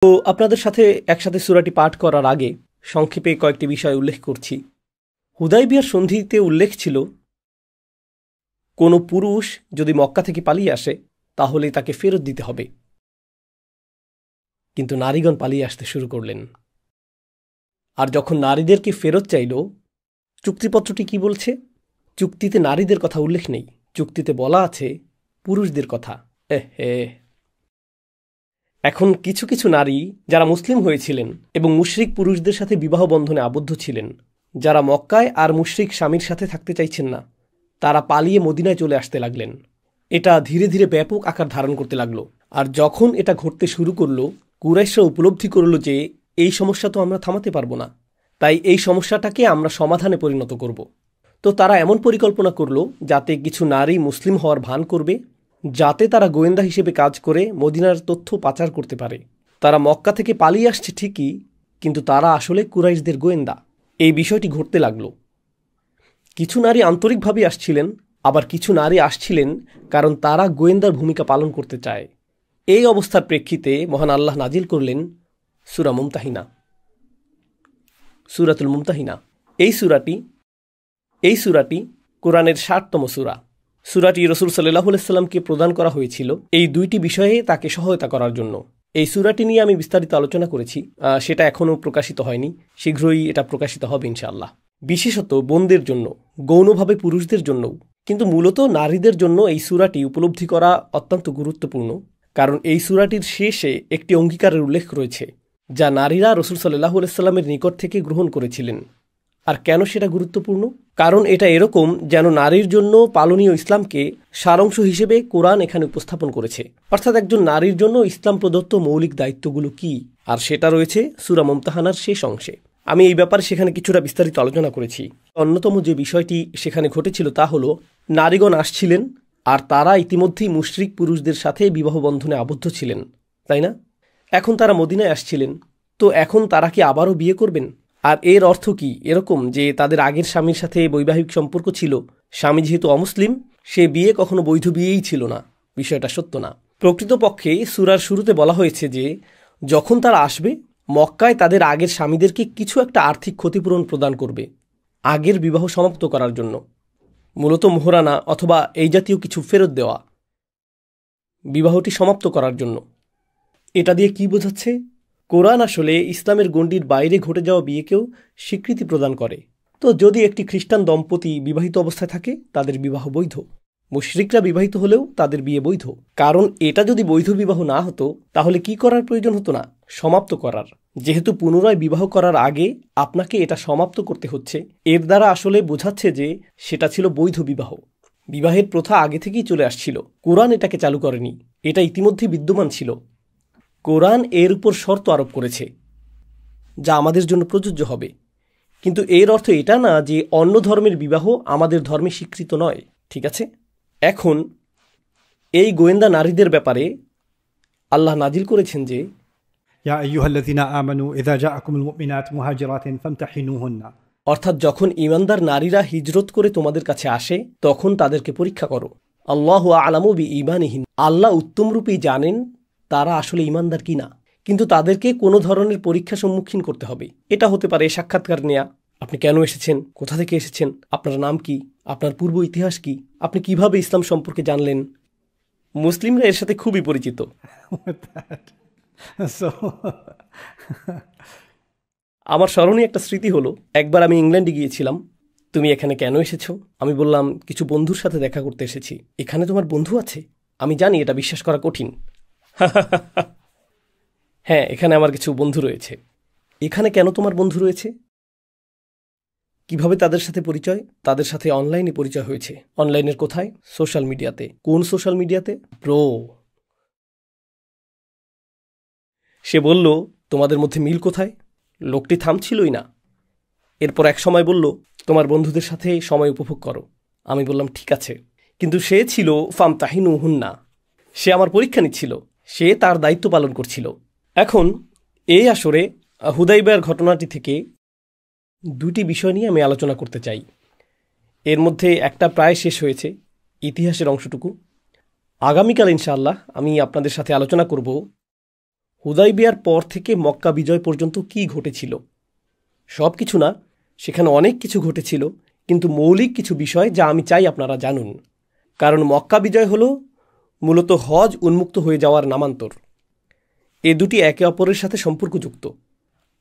তো আপনাদের সাথে একসাথে সূরাটি পাঠ করার আগে সংক্ষেপে কয়েকটি বিষয় উল্লেখ করছি। হুদায়বিয়ার সন্ধিতে উল্লেখ ছিল কোনো পুরুষ যদি মক্কা থেকে পালিয়ে আসে তাহলে তাকে ফেরত দিতে হবে, কিন্তু নারীগণ পালিয়ে আসতে শুরু করলেন। আর যখন নারীদেরকে ফেরত চাইল, চুক্তিপত্রটি কি বলছে? চুক্তিতে নারীদের কথা উল্লেখ নেই, চুক্তিতে বলা আছে পুরুষদের কথা। এখন কিছু কিছু নারী যারা মুসলিম হয়েছিলেন এবং মুশরিক পুরুষদের সাথে বিবাহ বন্ধনে আবদ্ধ ছিলেন, যারা মক্কায় আর মুশরিক স্বামীর সাথে থাকতে চাইছেন না, তারা পালিয়ে মদিনায় চলে আসতে লাগলেন। এটা ধীরে ধীরে ব্যাপক আকার ধারণ করতে লাগলো। আর যখন এটা ঘটতে শুরু করলো, কুরাইশরা উপলব্ধি করল যে এই সমস্যা তো আমরা থামাতে পারবো না, তাই এই সমস্যাটাকে আমরা সমাধানে পরিণত করব। তো তারা এমন পরিকল্পনা করলো যাতে কিছু নারী মুসলিম হওয়ার ভান করবে, যাতে তারা গোয়েন্দা হিসেবে কাজ করে মদিনার তথ্য পাচার করতে পারে। তারা মক্কা থেকে পালিয়ে আসছে ঠিকই, কিন্তু তারা আসলে কুরাইশদের গোয়েন্দা। এই বিষয়টি ঘটতে লাগল। কিছু নারী আন্তরিকভাবে আসছিলেন, আবার কিছু নারী আসছিলেন কারণ তারা গোয়েন্দার ভূমিকা পালন করতে চায়। এই অবস্থার প্রেক্ষিতে মহান আল্লাহ নাজিল করলেন সূরা মুমতাহিনা, সূরাতুল মুমতাহিনা। এই সূরাটি কোরআনের ৬০তম সূরা। সূরাটি রাসূল সাল্লাল্লাহু আলাইহি ওয়াসাল্লামকে প্রদান করা হয়েছিল এই দুইটি বিষয়ে তাকে সহায়তা করার জন্য। এই সূরাটি নিয়ে আমি বিস্তারিত আলোচনা করেছি, সেটা এখনও প্রকাশিত হয়নি, শীঘ্রই এটা প্রকাশিত হবে ইনশাআল্লাহ। বিশেষত বোনদের জন্য, গৌণভাবে পুরুষদের জন্যও, কিন্তু মূলত নারীদের জন্য এই সূরাটি উপলব্ধি করা অত্যন্ত গুরুত্বপূর্ণ। কারণ এই সূরাটির শেষে একটি অঙ্গীকারের উল্লেখ রয়েছে যা নারীরা রাসূল সাল্লাল্লাহু আলাইহি ওয়াসাল্লামের নিকট থেকে গ্রহণ করেছিলেন। আর কেন সেটা গুরুত্বপূর্ণ? কারণ এটা এরকম যেন নারীর জন্য পালনীয় ইসলামকে সারাংশ হিসেবে কোরআন এখানে উপস্থাপন করেছে। অর্থাৎ একজন নারীর জন্য ইসলাম প্রদত্ত মৌলিক দায়িত্বগুলো কি, আর সেটা রয়েছে সূরা মুমতাহানার শেষ অংশে। আমি এই ব্যাপারে সেখানে কিছুটা বিস্তারিত আলোচনা করেছি। অন্যতম যে বিষয়টি সেখানে ঘটেছিল তা হলো, নারীগণ আসছিলেন আর তারা ইতিমধ্যেই মুশরিক পুরুষদের সাথে বিবাহ বন্ধনে আবদ্ধ ছিলেন, তাই না? এখন তারা মদিনায় আসছিলেন, তো এখন তারা কি আবারও বিয়ে করবেন? আর এর অর্থ কি এরকম যে তাদের আগের স্বামীর সাথে বৈবাহিক সম্পর্ক ছিল, স্বামী যেহেতু অমুসলিম, সে বিয়ে কখনো বৈধ বিয়েই ছিল না? বিষয়টা সত্য না। প্রকৃতপক্ষে সূরার শুরুতে বলা হয়েছে যে যখন তারা আসবে, মক্কায় তাদের আগের স্বামীদেরকে কিছু একটা আর্থিক ক্ষতিপূরণ প্রদান করবে আগের বিবাহ সমাপ্ত করার জন্য, মূলত মোহরানা অথবা এই জাতীয় কিছু ফেরত দেওয়া, বিবাহটি সমাপ্ত করার জন্য। এটা দিয়ে কি বোঝাচ্ছে? কোরআন আসলে ইসলামের গণ্ডির বাইরে ঘটে যাওয়া বিয়েকেও স্বীকৃতি প্রদান করে। তো যদি একটি খ্রিস্টান দম্পতি বিবাহিত অবস্থায় থাকে, তাদের বিবাহ বৈধ। মুশরিকরা বিবাহিত হলেও তাদের বিয়ে বৈধ। কারণ এটা যদি বৈধ বিবাহ না হতো, তাহলে কি করার প্রয়োজন হতো না? সমাপ্ত করার। যেহেতু পুনরায় বিবাহ করার আগে আপনাকে এটা সমাপ্ত করতে হচ্ছে, এর দ্বারা আসলে বোঝাচ্ছে যে সেটা ছিল বৈধ বিবাহ। বিবাহের প্রথা আগে থেকেই চলে আসছিল, কোরআন এটাকে চালু করেনি, এটা ইতিমধ্যেই বিদ্যমান ছিল। কোরআন এর উপর শর্ত আরোপ করেছে যা আমাদের জন্য প্রযোজ্য হবে, কিন্তু এর অর্থ এটা না যে অন্য ধর্মের বিবাহ আমাদের ধর্মে স্বীকৃত নয়। ঠিক আছে? এখন এই গোয়েন্দা নারীদের ব্যাপারে আল্লাহ নাজিল করেছেন যে ইয়া আইয়ুহাল্লাযীনা আমানু ইযা জাআকুমুল মুমিনাত মুহাজিরাতিন ফামতাহিনুহুন্না, অর্থাৎ যখন ঈমানদার নারীরা হিজরত করে তোমাদের কাছে আসে, তখন তাদেরকে পরীক্ষা করো। আল্লাহু আ'লামু বিঈমানিহিন, আল্লাহ উত্তমরূপেই জানেন তারা আসলে ঈমানদার কিনা। কিন্তু তাদেরকে কোনো ধরনের পরীক্ষা সম্মুখীন করতে হবে। এটা হতে পারে সাক্ষাৎকার নেয়া, আপনি কেন এসেছেন, কোথা থেকে এসেছেন, আপনার নাম কি, আপনার পূর্ব ইতিহাস কি, আপনি কিভাবে ইসলাম সম্পর্কে জানলেন। মুসলিমরা এর সাথে খুবই পরিচিত। আমার স্মরণীয় একটা স্মৃতি হলো, একবার আমি ইংল্যান্ডে গিয়েছিলাম। তুমি এখানে কেন এসেছো? আমি বললাম কিছু বন্ধুর সাথে দেখা করতে এসেছি। এখানে তোমার বন্ধু আছে? আমি জানি এটা বিশ্বাস করা কঠিন। হ্যাঁ, এখানে আমার কিছু বন্ধু রয়েছে। এখানে কেন তোমার বন্ধু রয়েছে? কিভাবে তাদের সাথে পরিচয়? তাদের সাথে অনলাইনে পরিচয় হয়েছে। অনলাইনের কোথায়? সোশ্যাল মিডিয়াতে। কোন সোশ্যাল মিডিয়াতে? ব্রো। সে বলল, তোমাদের মধ্যে মিল কোথায়? লোকটি থামছিলই না। এরপর এক সময় বলল, তোমার বন্ধুদের সাথে সময় উপভোগ করো। আমি বললাম ঠিক আছে, কিন্তু সে ছিল ফামতাহিনুহুন্না, সে আমার পরীক্ষা নিচ্ছিল, সে তার দায়িত্ব পালন করছিল। এখন এই আসরে হুদাইবিয়ার ঘটনাটি থেকে দুটি বিষয় নিয়ে আমি আলোচনা করতে চাই। এর মধ্যে একটা প্রায় শেষ হয়েছে, ইতিহাসের অংশটুকু। আগামীকাল ইনশাআল্লাহ আমি আপনাদের সাথে আলোচনা করব হুদাইবিয়ার পর থেকে মক্কা বিজয় পর্যন্ত কি ঘটেছিল? সব কিছু না, সেখানে অনেক কিছু ঘটেছিল, কিন্তু মৌলিক কিছু বিষয় যা আমি চাই আপনারা জানুন। কারণ মক্কা বিজয় হল মূলত হজ উন্মুক্ত হয়ে যাওয়ার নামান্তর। এ দুটি একে অপরের সাথে সম্পর্কযুক্ত।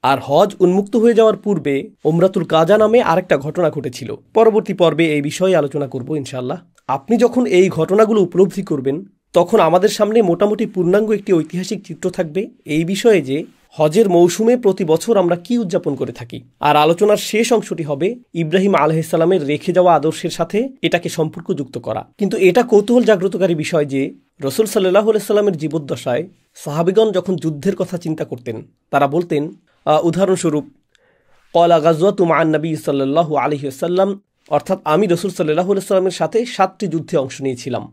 আর হজ উন্মুক্ত হয়ে যাওয়ার পূর্বে উমরাতুল কাজা নামে আরেকটা ঘটনা ঘটেছিল। পরবর্তী পর্বে এই বিষয়ে আলোচনা করব ইনশাআল্লাহ। আপনি যখন এই ঘটনাগুলো উপলব্ধি করবেন, তখন আমাদের সামনে মোটামুটি পূর্ণাঙ্গ একটি ঐতিহাসিক চিত্র থাকবে এই বিষয়ে যে হজের মৌসুমে প্রতি বছর আমরা কি উদযাপন করে থাকি। আর আলোচনার শেষ অংশটি হবে ইব্রাহিম আলাইহিসসালামের রেখে যাওয়া আদর্শের সাথে এটাকে সম্পর্কযুক্ত করা। কিন্তু এটা কৌতূহল জাগ্রতকারী বিষয় যে রাসূল সাল্লাল্লাহু আলাইহি সাল্লামের জীবদ্দশায় সাহাবীগণ যখন যুদ্ধের কথা চিন্তা করতেন, তারা বলতেন, উদাহরণস্বরূপ, ক্বালা গাযওয়াতু মা'আন নবী সাল্লাল্লাহু আলাইহি ওয়াসাল্লাম, অর্থাৎ আমি রাসূল সাল্লাল্লাহু আলাইহি সাল্লামের সাথে 7টি যুদ্ধে অংশ নিয়েছিলাম।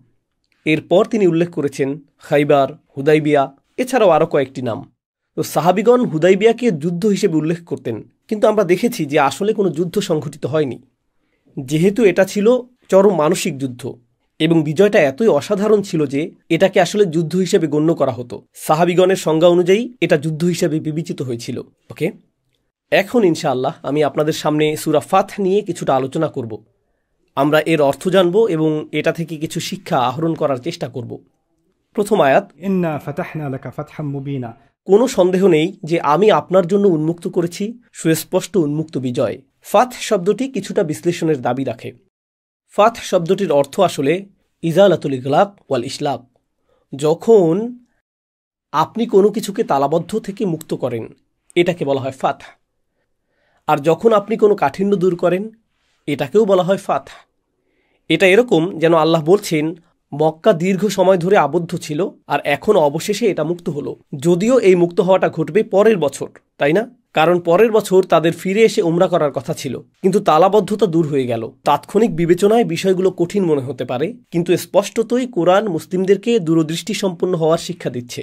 এরপর তিনি উল্লেখ করেছেন খাইবার, হুদাইবিয়া, এছাড়াও আরও কয়েকটি নাম। তো সাহাবীগণ হুদাইবিয়াকে যুদ্ধ হিসেবে উল্লেখ করতেন, কিন্তু আমরা দেখেছি যে আসলে কোনো যুদ্ধ সংঘটিত হয়নি, যেহেতু এটা ছিল চরম মানসিক যুদ্ধ এবং বিজয়টা এতই অসাধারণ ছিল যে এটাকে আসলে যুদ্ধ হিসেবে গণ্য করা হতো। সাহাবীগণের সংজ্ঞা অনুযায়ী এটা যুদ্ধ হিসেবে বিবেচিত হয়েছিল। ওকে, এখন ইনশাআল্লাহ আমি আপনাদের সামনে সূরা ফাথ নিয়ে কিছুটা আলোচনা করব। আমরা এর অর্থ জানব এবং এটা থেকে কিছু শিক্ষা আহরণ করার চেষ্টা করব। প্রথম আয়াত, ইন্না ফাতাহনা লাকা ফাতহাম মুবিনা। কোনো সন্দেহ নেই যে আমি আপনার জন্য উন্মুক্ত করেছি সুস্পষ্ট উন্মুক্ত বিজয়। ফাথ শব্দটি কিছুটা বিশ্লেষণের দাবি রাখে। ফাথ শব্দটির অর্থ আসলে ইজালাতুল ইগলাক ওয়াল ইসলাক। যখন আপনি কোনো কিছুকে তালাবদ্ধ থেকে মুক্ত করেন, এটাকে বলা হয় ফাথ। আর যখন আপনি কোনো কাঠিন্য দূর করেন, এটাকেও বলা হয় ফাথ। এটা এরকম যেন আল্লাহ বলছেন, মক্কা দীর্ঘ সময় ধরে আবদ্ধ ছিল আর এখন অবশেষে এটা মুক্ত হলো। যদিও এই মুক্ত হওয়াটা ঘটবে পরের বছর, তাই না? কারণ পরের বছর তাদের ফিরে এসে উমরা করার কথা ছিল, কিন্তু তালাবদ্ধতা দূর হয়ে গেল। তাৎক্ষণিক বিবেচনায় বিষয়গুলো কঠিন মনে হতে পারে, কিন্তু স্পষ্টতই কোরআন মুসলিমদেরকে দূরদৃষ্টি সম্পন্ন হওয়ার শিক্ষা দিচ্ছে।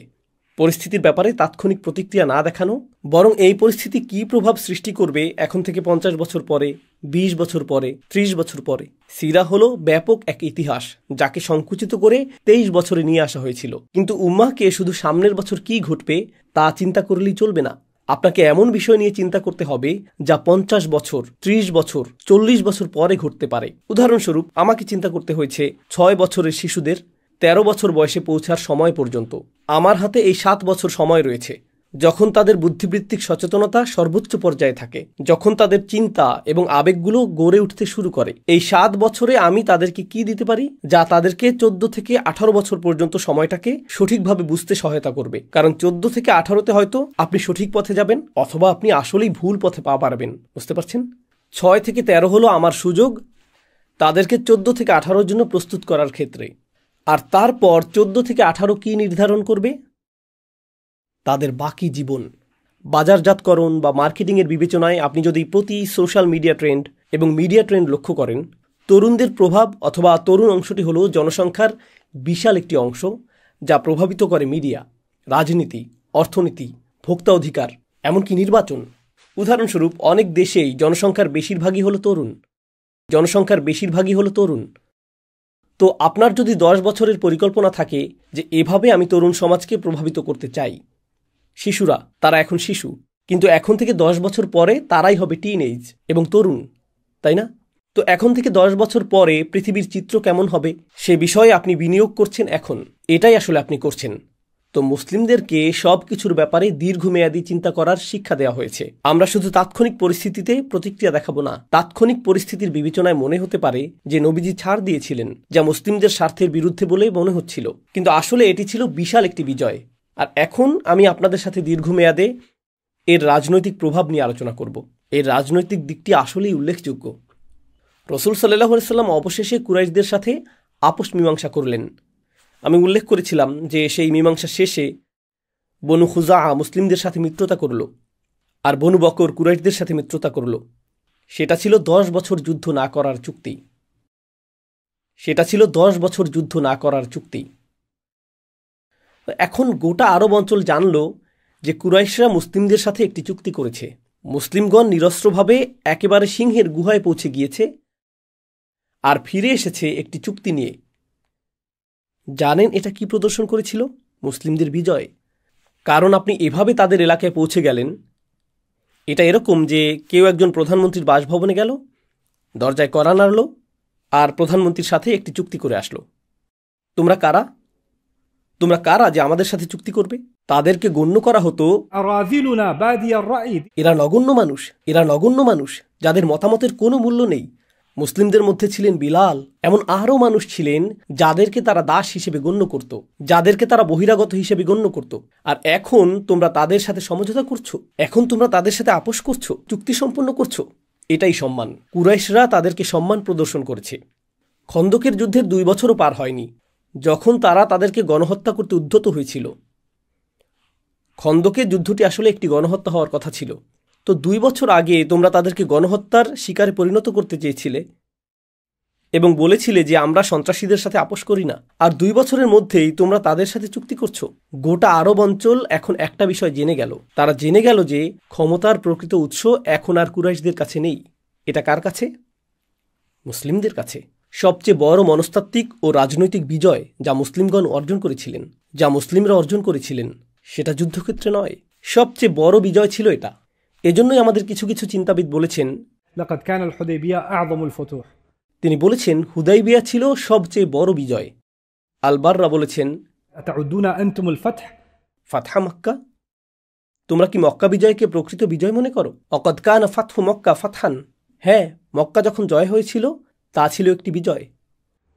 পরিস্থিতির ব্যাপারে তাৎক্ষণিক প্রতিক্রিয়া না দেখানো, বরং এই পরিস্থিতি কী প্রভাব সৃষ্টি করবে এখন থেকে 50 বছর পরে, 20 বছর পরে, 30 বছর পরে। সিরা হলো ব্যাপক এক ইতিহাস, যাকে সংকুচিত করে 23 বছরে নিয়ে আসা হয়েছিল। কিন্তু উম্মাহকে শুধু সামনের বছর কি ঘটবে তা চিন্তা করলেই চলবে না। আপনাকে এমন বিষয় নিয়ে চিন্তা করতে হবে যা 50 বছর, 30 বছর, 40 বছর পরে ঘটতে পারে। উদাহরণস্বরূপ, আমাকে চিন্তা করতে হয়েছে 6 বছরের শিশুদের 13 বছর বয়সে পৌঁছার সময় পর্যন্ত। আমার হাতে এই 7 বছর সময় রয়েছে, যখন তাদের বুদ্ধিবৃত্তিক সচেতনতা সর্বোচ্চ পর্যায়ে থাকে, যখন তাদের চিন্তা এবং আবেগগুলো গড়ে উঠতে শুরু করে। এই 7 বছরে আমি তাদেরকে কি দিতে পারি যা তাদেরকে 14 থেকে 18 বছর পর্যন্ত সময়টাকে সঠিকভাবে বুঝতে সহায়তা করবে। কারণ 14 থেকে 18তে হয়তো আপনি সঠিক পথে যাবেন, অথবা আপনি আসলেই ভুল পথে পা পারবেন। বুঝতে পারছেন? 6 থেকে 13 হলো আমার সুযোগ তাদেরকে 14 থেকে 18-র জন্য প্রস্তুত করার ক্ষেত্রে। আর তারপর 14 থেকে 18 কি নির্ধারণ করবে? তাদের বাকি জীবন। বাজারজাতকরণ বা মার্কেটিংয়ের বিবেচনায় আপনি যদি প্রতি সোশ্যাল মিডিয়া ট্রেন্ড এবং মিডিয়া ট্রেন্ড লক্ষ্য করেন, তরুণদের প্রভাব অথবা তরুণ অংশটি হলো জনসংখ্যার বিশাল একটি অংশ, যা প্রভাবিত করে মিডিয়া, রাজনীতি, অর্থনীতি, ভোক্তা অধিকার, এমনকি নির্বাচন। উদাহরণস্বরূপ, অনেক দেশেই জনসংখ্যার বেশিরভাগই হলো তরুণ। তো আপনার যদি 10 বছরের পরিকল্পনা থাকে যে এভাবে আমি তরুণ সমাজকে প্রভাবিত করতে চাই, শিশুরা, তারা এখন শিশু, কিন্তু এখন থেকে 10 বছর পরে তারাই হবে টিনএজ এবং তরুণ, তাই না? তো এখন থেকে 10 বছর পরে পৃথিবীর চিত্র কেমন হবে সে বিষয়ে আপনি বিনিয়োগ করছেন এখন। এটাই আসলে আপনি করছেন। তো মুসলিমদেরকে সব কিছুর ব্যাপারে দীর্ঘমেয়াদী চিন্তা করার শিক্ষা দেওয়া হয়েছে। আমরা শুধু তাৎক্ষণিক পরিস্থিতিতে প্রতিক্রিয়া দেখাবো না। তাৎক্ষণিক পরিস্থিতির বিবেচনায় মনে হতে পারে যে নবীজি ছাড় দিয়েছিলেন, যা মুসলিমদের স্বার্থের বিরুদ্ধে বলে মনে হচ্ছিল, কিন্তু আসলে এটি ছিল বিশাল একটি বিজয়। আর এখন আমি আপনাদের সাথে দীর্ঘমেয়াদে এর রাজনৈতিক প্রভাব নিয়ে আলোচনা করব। এর রাজনৈতিক দিকটি আসলেই উল্লেখযোগ্য। রাসূল সাল্লাল্লাহু আলাইহি ওয়াসাল্লাম অবশেষে কুরাইশদের সাথে আপোষ মীমাংসা করলেন। আমি উল্লেখ করেছিলাম যে সেই মীমাংসা শেষে বনু খুজাআ মুসলিমদের সাথে মিত্রতা করল, আর বনু বকর কুরাইশদের সাথে মিত্রতা করল। সেটা ছিল 10 বছর যুদ্ধ না করার চুক্তি। এখন গোটা আরব অঞ্চল জানল যে কুরাইশরা মুসলিমদের সাথে একটি চুক্তি করেছে। মুসলিমগণ নিরস্ত্রভাবে একেবারে সিংহের গুহায় পৌঁছে গিয়েছে আর ফিরে এসেছে একটি চুক্তি নিয়ে। জানেন এটা কি প্রদর্শন করেছিল? মুসলিমদের বিজয়। কারণ আপনি এভাবে তাদের এলাকায় পৌঁছে গেলেন। এটা এরকম যে কেউ একজন প্রধানমন্ত্রীর বাসভবনে গেল, দরজায় কড়া নাড়ল, আর প্রধানমন্ত্রীর সাথে একটি চুক্তি করে আসলো। তোমরা কারা? তোমরা কারা যে আমাদের সাথে চুক্তি করবে? তাদেরকে গণ্য করা হতো أراذلنا بادي الرأي এরা নগণ্য মানুষ যাদের মতামতের কোনো মূল্য নেই। মুসলিমদের মধ্যে ছিলেন বিলাল, এমন আরও মানুষ ছিলেন যাদেরকে তারা দাস হিসেবে গণ্য করত, যাদেরকে তারা বহিরাগত হিসেবে গণ্য করত। আর এখন তোমরা তাদের সাথে সমঝোতা করছো, এখন তোমরা তাদের সাথে আপোষ করছো, চুক্তি সম্পন্ন করছো। এটাই সম্মান। কুরাইশরা তাদেরকে সম্মান প্রদর্শন করেছে। খন্দকের যুদ্ধের 2 বছরও পার হয়নি যখন তারা তাদেরকে গণহত্যা করতে উদ্যত হয়েছিল। খন্দকের যুদ্ধটি আসলে একটি গণহত্যা হওয়ার কথা ছিল। তো 2 বছর আগে তোমরা তাদেরকে গণহত্যার শিকারে পরিণত করতে চেয়েছিলে এবং বলেছিলে যে আমরা সন্ত্রাসীদের সাথে আপোষ করি না। আর 2 বছরের মধ্যেই তোমরা তাদের সাথে চুক্তি করছো। গোটা আরব অঞ্চল এখন একটা বিষয় জেনে গেল। তারা জেনে গেল যে ক্ষমতার প্রকৃত উৎস এখন আর কুরাইশদের কাছে নেই। এটা কার কাছে? মুসলিমদের কাছে। সবচেয়ে বড় মনস্তাত্ত্বিক ও রাজনৈতিক বিজয় যা মুসলিমগণ অর্জন করেছিলেন, যা মুসলিমরা অর্জন করেছিলেন, সেটা যুদ্ধক্ষেত্রে নয়। সবচেয়ে বড় বিজয় ছিল এটা। এজন্যই আমাদের কিছু কিছু চিন্তাবিদ বলেছেন, لقد كان الحديبية أعظم الفتوح তিনি বলেছেন হুদাইবিয়া ছিল সবচেয়ে বড় বিজয়। আল-বাররা বলেছেন, أتعدون أنتم الفتح ফাতহা মক্কা, তোমরা কি মক্কা বিজয়কে প্রকৃত বিজয় মনে করো? অকদ কানা ফাতহু মক্কা ফাতহান, হ্যাঁ, মক্কা যখন জয় হয়েছিল তা ছিল একটি বিজয়।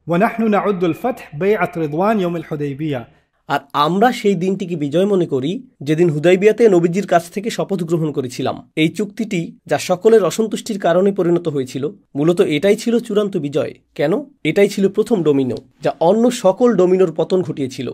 ونحن نعد الفتح بيعة رضوان يوم الحديبية আর আমরা সেই দিনটিকে বিজয় মনে করি যেদিন হুদাইবিয়াতে নবীজির কাছ থেকে শপথ গ্রহণ করেছিলাম। এই চুক্তিটি যা সকলের অসন্তুষ্টির কারণে পরিণত হয়েছিল, মূলত এটাই ছিল চূড়ান্ত বিজয়। কেন? এটাই ছিল প্রথম ডোমিনো যা অন্য সকল ডোমিনোর পতন ঘটিয়েছিল।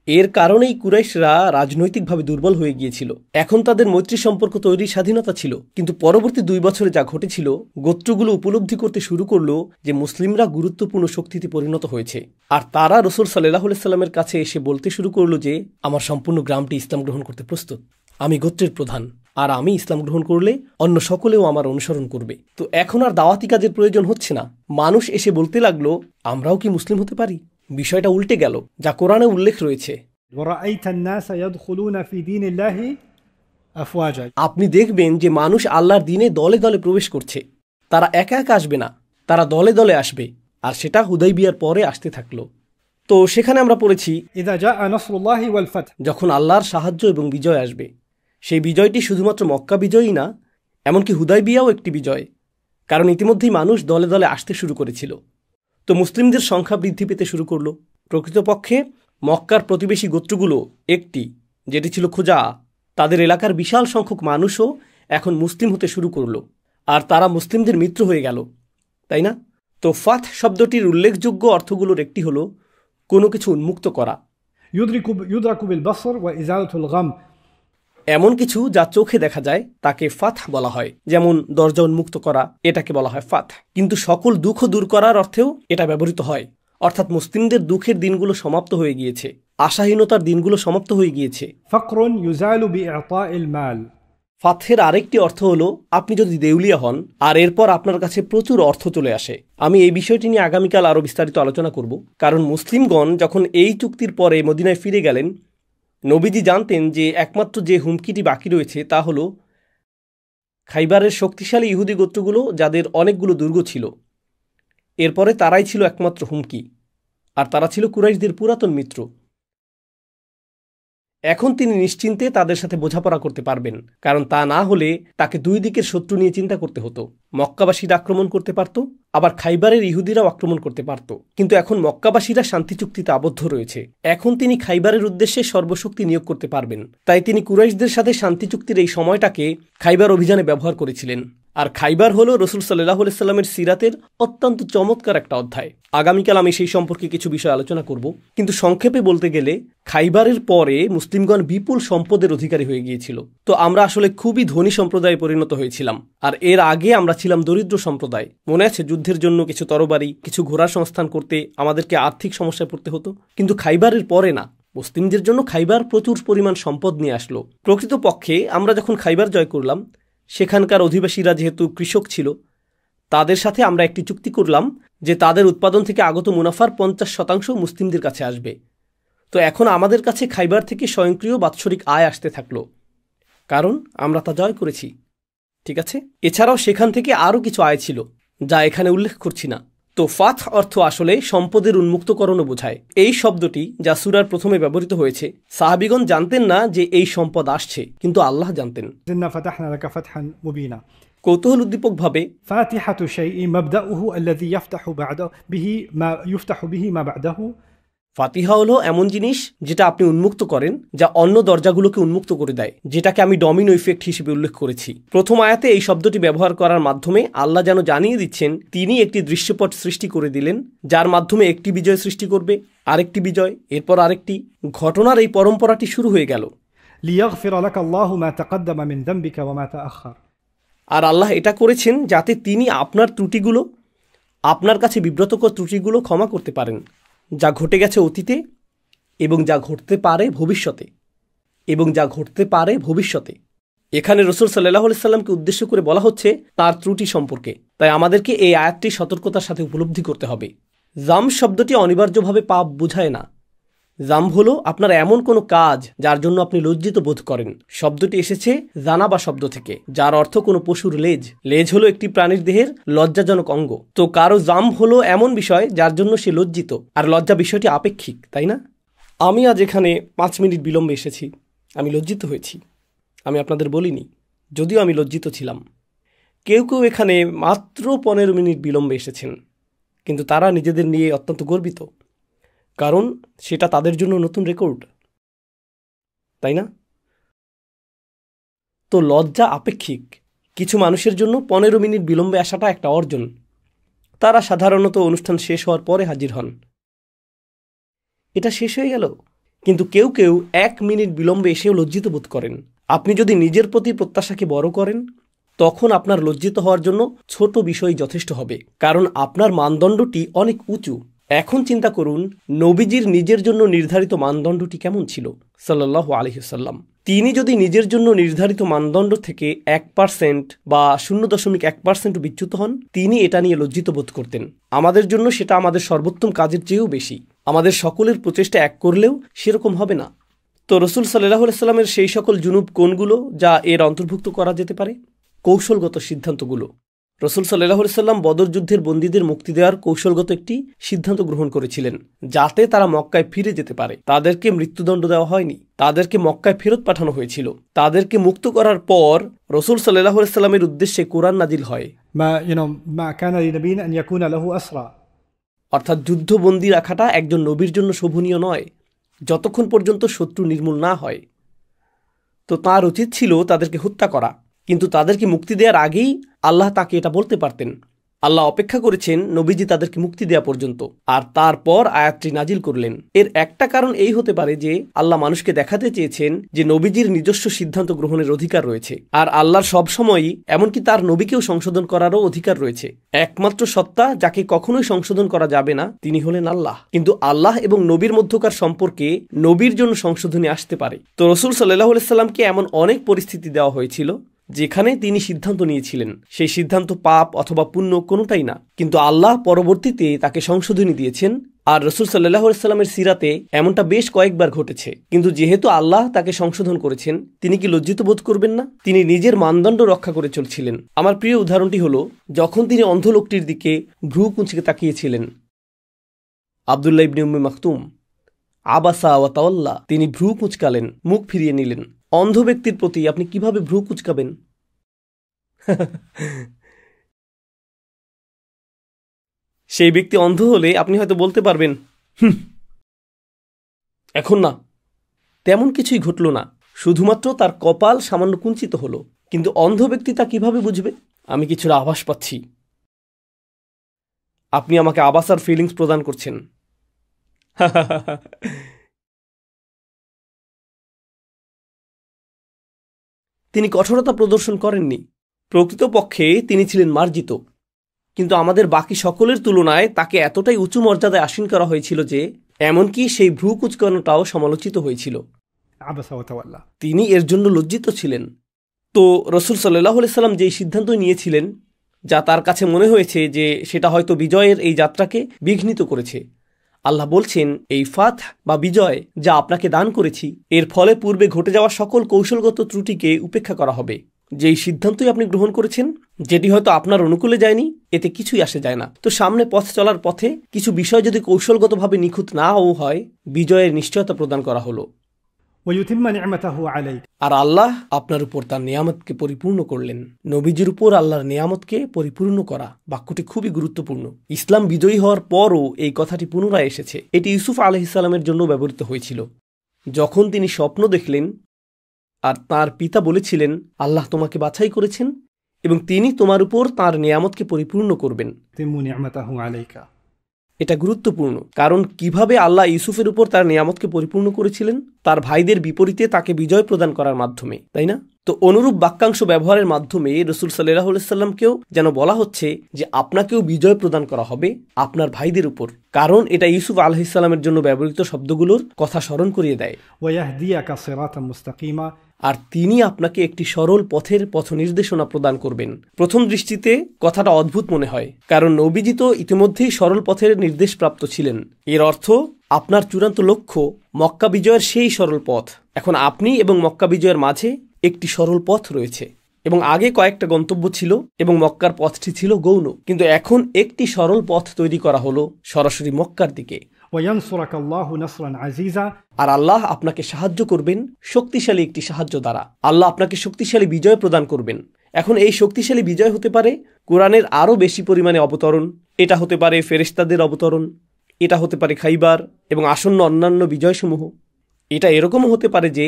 এর কারণেই কুরাইশরা রাজনৈতিকভাবে দুর্বল হয়ে গিয়েছিল। এখন তাদের মৈত্রী সম্পর্ক তৈরির স্বাধীনতা ছিল, কিন্তু পরবর্তী 2 বছরে যা ঘটেছিল, গোত্রগুলো উপলব্ধি করতে শুরু করলো যে মুসলিমরা গুরুত্বপূর্ণ শক্তিতে পরিণত হয়েছে। আর তারা রাসূল সাল্লাল্লাহু আলাইহি সাল্লামের কাছে এসে বলতে শুরু করলো যে আমার সম্পূর্ণ গ্রামটি ইসলাম গ্রহণ করতে প্রস্তুত, আমি গোত্রের প্রধান, আর আমি ইসলাম গ্রহণ করলে অন্য সকলেও আমার অনুসরণ করবে। তো এখন আর দাওয়াতি কাজের প্রয়োজন হচ্ছে না। মানুষ এসে বলতে লাগলো, আমরাও কি মুসলিম হতে পারি? বিষয়টা উল্টে গেল, যা কোরআনে উল্লেখ রয়েছে। ورأيت الناس يدخلون في دين الله أفواجا আপনি দেখবেন যে মানুষ আল্লাহর দ্বীনে দলে দলে প্রবেশ করছে। তারা একা একা আসবে না, তারা দলে দলে আসবে। আর সেটা হুদাইবিয়ার পরে আসতে থাকলো। তো সেখানে আমরা পড়েছি, إذا جاء نصر الله والفتح যখন আল্লাহর সাহায্য এবং বিজয় আসবে। সেই বিজয়টি শুধুমাত্র মক্কা বিজয়ই না, এমনকি হুদাইবিয়াও একটি বিজয়, কারণ ইতিমধ্যেই মানুষ দলে দলে আসতে শুরু করেছিল। তো মুসলিমদের সংখ্যা বৃদ্ধি পেতে শুরু করলো। প্রকৃতপক্ষে মক্কার প্রতিবেশী গোত্রগুলো একটি, যেটি ছিল খুজা, তাদের এলাকার বিশাল সংখ্যক মানুষও এখন মুসলিম হতে শুরু করলো, আর তারা মুসলিমদের মিত্র হয়ে গেল, তাই না? তো ফাতহ শব্দটির উল্লেখযোগ্য অর্থগুলোর একটি হলো কোনো কিছু উন্মুক্ত করা, يدرك بالبصر وإزالة الغم এমন কিছু যা চোখে দেখা যায় তাকে ফাতহ বলা হয়। যেমন দরজা উন্মুক্ত করা, এটাকে বলা হয় ফাতহ। কিন্তু সকল দুঃখ দূর করার অর্থেও এটা ব্যবহৃত হয়। অর্থাৎ মুসলিমদের দুঃখের দিনগুলো সমাপ্ত হয়ে গিয়েছে, আশাহীনতার দিনগুলো সমাপ্ত হয়ে গিয়েছে। فقر يزال بإعطاء المال ফাতহের আরেকটি অর্থ হলো আপনি যদি দেউলিয়া হন আর এরপর আপনার কাছে প্রচুর অর্থ চলে আসে। আমি এই বিষয়টি নিয়ে আগামীকাল আরও বিস্তারিত আলোচনা করব, কারণ মুসলিমগণ যখন এই চুক্তির পরে মদিনায় ফিরে গেলেন, নবীজি জানতেন যে একমাত্র যে হুমকিটি বাকি রয়েছে তা হলো খাইবারের শক্তিশালী ইহুদি গোত্রগুলো, যাদের অনেকগুলো দুর্গ ছিল। এরপরে তারাই ছিল একমাত্র হুমকি, আর তারা ছিল কুরাইশদের পুরাতন মিত্র। এখন তিনি নিশ্চিন্তে তাদের সাথে বোঝাপড়া করতে পারবেন, কারণ তা না হলে তাকে 2 দিকের শত্রু নিয়ে চিন্তা করতে হতো। মক্কাবাসীরা আক্রমণ করতে পারত, আবার খাইবারের ইহুদিরাও আক্রমণ করতে পারত। কিন্তু এখন মক্কাবাসীরা শান্তি চুক্তিতে আবদ্ধ রয়েছে। এখন তিনি খাইবারের উদ্দেশ্যে সর্বশক্তি নিয়োগ করতে পারবেন। তাই তিনি কুরাইশদের সাথে শান্তি চুক্তির এই সময়টাকে খাইবার অভিযানে ব্যবহার করেছিলেন। আর খাইবার হলো রাসূল সাল্লাল্লাহু আলাইহি সাল্লামের সিরাতের অত্যন্ত চমৎকার একটা অধ্যায়। আগামীকাল আমি সেই সম্পর্কে কিছু বিষয় আলোচনা করব, কিন্তু সংক্ষেপে বলতে গেলে খাইবারের পরে মুসলিমগণ বিপুল সম্পদের অধিকারী হয়ে গিয়েছিল। তো আমরা আসলে খুবই ধনী সম্প্রদায়ে পরিণত হয়েছিলাম, আর এর আগে আমরা ছিলাম দরিদ্র সম্প্রদায়। মনে আছে, যুদ্ধের জন্য কিছু তরবারি, কিছু ঘোড়ার সংস্থান করতে আমাদেরকে আর্থিক সমস্যায় পড়তে হতো। কিন্তু খাইবারের পরে না, মুসলিমদের জন্য খাইবার প্রচুর পরিমাণ সম্পদ নিয়ে আসলো। প্রকৃতপক্ষে আমরা যখন খাইবার জয় করলাম, সেখানকার অধিবাসীরা যেহেতু কৃষক ছিল, তাদের সাথে আমরা একটি চুক্তি করলাম যে তাদের উৎপাদন থেকে আগত মুনাফার 50% মুসলিমদের কাছে আসবে। তো তো এখন আমাদের কাছে খাইবার থেকে স্বয়ংক্রিয় বাৎসরিক আয় আসতে থাকলো, কারণ আমরা তা জয় করেছি। ঠিক আছে, এছাড়াও সেখান থেকে আরও কিছু আয় ছিল যা এখানে উল্লেখ করছি না। তো ফাথ অর্থ আসলে সম্পদের উন্মুক্তকরণও বোঝায়। এই শব্দটি যা সূরার প্রথমে ব্যবহৃত হয়েছে, সাহাবীগণ জানতেন না যে এই সম্পদ আসছে, কিন্তু আল্লাহ জানতেন। إنا فتحنا لك فتحا مبينا কৌতূহল উদ্দীপকভাবে فاتحة شيء مبدأه الذي يفتح به ما بعده। ফাতিহা হলো এমন জিনিস যেটা আপনি উন্মুক্ত করেন, যা অন্য দরজাগুলোকে উন্মুক্ত করে দেয়, যেটাকে আমি ডমিনো ইফেক্ট হিসেবে উল্লেখ করেছি। প্রথম আয়াতে এই শব্দটি ব্যবহার করার মাধ্যমে আল্লাহ যেন জানিয়ে দিচ্ছেন তিনি একটি দৃশ্যপট সৃষ্টি করে দিলেন, যার মাধ্যমে একটি বিজয় সৃষ্টি করবে, আরেকটি বিজয়, এরপর আরেকটি। ঘটনার এই পরম্পরাটি শুরু হয়ে গেল। ليغفر لك الله ما تقدم من ذنبك وما تأخر। আর আল্লাহ এটা করেছেন যাতে তিনি আপনার ত্রুটিগুলো, আপনার কাছে বিব্রতকর ত্রুটিগুলো ক্ষমা করতে পারেন, যা ঘটে গেছে অতীতে এবং যা ঘটতে পারে ভবিষ্যতে। এখানে রাসূল সাল্লাল্লাহু আলাইহি সাল্লামকে উদ্দেশ্য করে বলা হচ্ছে তার ত্রুটি সম্পর্কে। তাই আমাদেরকে এই আয়াতটি সতর্কতার সাথে উপলব্ধি করতে হবে। জাম শব্দটি অনিবার্যভাবে পাপ বোঝায় না। জাম হলো আপনার এমন কোনো কাজ যার জন্য আপনি লজ্জিত বোধ করেন। শব্দটি এসেছে জানাবা শব্দ থেকে, যার অর্থ কোনো পশুর লেজ। লেজ হলো একটি প্রাণীর দেহের লজ্জাজনক অঙ্গ। তো কারো জাম হলো এমন বিষয় যার জন্য সে লজ্জিত, আর লজ্জা বিষয়টি আপেক্ষিক, তাই না? আমি আজ এখানে 5 মিনিট বিলম্বে এসেছি, আমি লজ্জিত হয়েছি। আমি আপনাদের বলিনি, যদিও আমি লজ্জিত ছিলাম। কেউ কেউ এখানে মাত্র 15 মিনিট বিলম্বে এসেছেন, কিন্তু তারা নিজেদের নিয়ে অত্যন্ত গর্বিত, কারণ সেটা তাদের জন্য নতুন রেকর্ড, তাই না? তো লজ্জা আপেক্ষিক। কিছু মানুষের জন্য 15 মিনিট বিলম্বে আসাটা একটা অর্জন। তারা সাধারণত অনুষ্ঠান শেষ হওয়ার পরে হাজির হন। এটা শেষ হয়ে গেল, কিন্তু কেউ কেউ 1 মিনিট বিলম্বে এসেও লজ্জিত বোধ করেন। আপনি যদি নিজের প্রতি প্রত্যাশাকে বড় করেন, তখন আপনার লজ্জিত হওয়ার জন্য ছোট বিষয় যথেষ্ট হবে, কারণ আপনার মানদণ্ডটি অনেক উঁচু। এখন চিন্তা করুন, নবীজির নিজের জন্য নির্ধারিত মানদণ্ডটি কেমন ছিল সাল্লাল্লাহু আলাইহি ওয়াসাল্লাম। তিনি যদি নিজের জন্য নির্ধারিত মানদণ্ড থেকে 1% বা 0.1% বিচ্যুত হন, তিনি এটা নিয়ে লজ্জিত বোধ করতেন। আমাদের জন্য সেটা আমাদের সর্বোত্তম কাজের চেয়েও বেশি। আমাদের সকলের প্রচেষ্টা এক করলেও সেরকম হবে না। তো রাসূল সাল্লাল্লাহু আলাইহি ওয়াসাল্লামের সেই সকল জুনুব কোনগুলো যা এর অন্তর্ভুক্ত করা যেতে পারে? কৌশলগত সিদ্ধান্তগুলো। রাসূল সাল্লাল্লাহু আলাইহি ওয়াসাল্লাম বদর যুদ্ধের বন্দীদের মুক্তি দেওয়ার কৌশলগত একটি সিদ্ধান্ত গ্রহণ করেছিলেন, যাতে তারা মক্কায় ফিরে যেতে পারে। তাদেরকে মৃত্যুদণ্ড দেওয়া হয়নি, তাদেরকে মক্কায় ফেরত পাঠানো হয়েছিল। তাদেরকে মুক্ত করার পর রাসূল সাল্লাল্লাহু আলাইহি ওয়াসাল্লামের উদ্দেশ্যে কোরআন নাজিল হয়। ما كان لنبي أن يكون له أسرى। অর্থাৎ যুদ্ধবন্দী রাখাটা একজন নবীর জন্য শোভনীয় নয়, যতক্ষণ পর্যন্ত শত্রু নির্মূল না হয়। তো তার উচিত ছিল তাদেরকে হত্যা করা, কিন্তু তাদেরকে মুক্তি দেওয়ার আগেই আল্লাহ তাকে এটা বলতে পারতেন। আল্লাহ অপেক্ষা করেছেন নবীজি তাদেরকে মুক্তি দেওয়া পর্যন্ত, আর তারপর আয়াতটি নাজিল করলেন। এর একটা কারণ এই হতে পারে যে আল্লাহ মানুষকে দেখাতে চেয়েছেন যে নবীজির নিজস্ব সিদ্ধান্ত গ্রহণের অধিকার রয়েছে, আর আল্লাহর সবসময়ই, এমনকি তার নবীকেও সংশোধন করারও অধিকার রয়েছে। একমাত্র সত্তা যাকে কখনোই সংশোধন করা যাবে না তিনি হলেন আল্লাহ। কিন্তু আল্লাহ এবং নবীর মধ্যকার সম্পর্কে নবীর জন্য সংশোধনী আসতে পারে। তো রাসূল সাল্লাল্লাহু আলাইহি সাল্লামকে এমন অনেক পরিস্থিতি দেওয়া হয়েছিল যেখানে তিনি সিদ্ধান্ত নিয়েছিলেন। সেই সিদ্ধান্ত পাপ অথবা পুণ্য কোনোটাই না, কিন্তু আল্লাহ পরবর্তীতে তাকে সংশোধনী দিয়েছেন। আর রাসূল সাল্লাল্লাহু আলাইহি সাল্লামের সিরাতে এমনটা বেশ কয়েকবার ঘটেছে। কিন্তু যেহেতু আল্লাহ তাকে সংশোধন করেছেন, তিনি কি লজ্জিত বোধ করবেন না? তিনি নিজের মানদণ্ড রক্ষা করে চলছিলেন। আমার প্রিয় উদাহরণটি হলো যখন তিনি অন্ধ লোকটির দিকে ভ্রু কুঁচকে তাকিয়েছিলেন। আব্দুল্লাহ ইবনে উম্মে মাকতুম, আবাসা ওয়া তাওয়াল্লা, তিনি ভ্রু কুঁচকালেন, মুখ ফিরিয়ে নিলেন। অন্ধ ব্যক্তির প্রতি আপনি কিভাবে ভ্রু কুঁচকাবেন? সেই ব্যক্তি অন্ধ হলে আপনি হয়তো বলতে পারবেন, এখন না, তেমন কিছুই ঘটল না, শুধুমাত্র তার কপাল সামান্য কুঞ্চিত হলো। কিন্তু অন্ধ ব্যক্তি তা কিভাবে বুঝবে? আমি কিছুটা আভাস পাচ্ছি। আপনি আমাকে আবাসার ফিলিংস প্রদান করছেন। তিনি কঠোরতা প্রদর্শন করেননি, প্রকৃতপক্ষে তিনি ছিলেন মার্জিত। কিন্তু আমাদের বাকি সকলের তুলনায় তাকে এতটাই উঁচু মর্যাদায় আসীন করা হয়েছিল যে এমনকি সেই ভ্রু কুঁচকানোটাও সমালোচিত হয়েছিল। তিনি এর জন্য লজ্জিত ছিলেন। তো রাসূল সাল্লাল্লাহু আলাইহি সাল্লাম যেই সিদ্ধান্ত নিয়েছিলেন, যা তার কাছে মনে হয়েছে যে সেটা হয়তো বিজয়ের এই যাত্রাকে বিঘ্নিত করেছে, আল্লাহ বলছেন, এই ফাথ বা বিজয় যা আপনাকে দান করেছি, এর ফলে পূর্বে ঘটে যাওয়া সকল কৌশলগত ত্রুটিকে উপেক্ষা করা হবে। যেই সিদ্ধান্তই আপনি গ্রহণ করেছেন, যেটি হয়তো আপনার অনুকূলে যায়নি, এতে কিছুই আসে যায় না। তো সামনে পথ চলার পথে কিছু বিষয় যদি কৌশলগতভাবে নিখুঁত নাও হয়, বিজয়ের নিশ্চয়তা প্রদান করা হলো। ويتم نعمته عليك। আর আল্লাহ আপনার উপর তার নিয়ামতকে পরিপূর্ণ করলেন। নবীজির উপর আল্লাহর নিয়ামতকে পরিপূর্ণ করা বাক্যটি খুবই গুরুত্বপূর্ণ। ইসলাম বিজয়ী হওয়ার পরও এই কথাটি পুনরায় এসেছে। এটি ইউসুফ আলাইহিস সালামের জন্য ব্যবহৃত হয়েছিল। যখন তিনি স্বপ্ন দেখলেন আর তার পিতা বলেছিলেন, আল্লাহ তোমাকে বাছাই করেছেন এবং তিনি তোমার উপর তার নিয়ামতকে পরিপূর্ণ করবেন। يتم نعمته عليك। এটা গুরুত্বপূর্ণ, কারণ কিভাবে আল্লাহ ইউসুফের উপর তার নিয়ামতকে পরিপূর্ণ করেছিলেন, তার ভাইদের বিপরীতে তাকে বিজয় প্রদান করার মাধ্যমে, তাই না? তো অনুরূপ বাক্যাংশ ব্যবহারের মাধ্যমে রাসূল সাল্লাল্লাহু আলাইহি সাল্লামকেও যেন বলা হচ্ছে যে আপনাকেও বিজয় প্রদান করা হবে আপনার ভাইদের উপর, কারণ এটা ইউসুফ আলাইহিস সালামের জন্য ব্যবহৃত শব্দগুলোর কথা স্মরণ করিয়ে দেয়। ويهديك صراطا مستقيما। আর তিনি আপনাকে একটি সরল পথের পথ নির্দেশনা প্রদান করবেন। প্রথম দৃষ্টিতে কথাটা অদ্ভুত মনে হয়, কারণ নবীজি তো ইতিমধ্যেই সরল পথের নির্দেশপ্রাপ্ত ছিলেন। এর অর্থ আপনার চূড়ান্ত লক্ষ্য মক্কা বিজয়ের সেই সরল পথ। এখন আপনি এবং মক্কা বিজয়ের মাঝে একটি সরল পথ রয়েছে, এবং আগে কয়েকটা গন্তব্য ছিল এবং মক্কার পথটি ছিল গৌণ, কিন্তু এখন একটি সরল পথ তৈরি করা হলো সরাসরি মক্কার দিকে। وينصرك الله نصرا عزيزا। আর আল্লাহ আপনাকে সাহায্য করবেন শক্তিশালী একটি সাহায্য দ্বারা। আল্লাহ আপনাকে শক্তিশালী বিজয় প্রদান করবেন। এখন এই শক্তিশালী বিজয় হতে পারে কোরআনের আরও বেশি পরিমাণে অবতরণ, এটা হতে পারে ফেরেশতাদের অবতরণ, এটা হতে পারে খাইবার এবং আসন্ন অন্যান্য বিজয়সমূহ। এটা এরকমও হতে পারে যে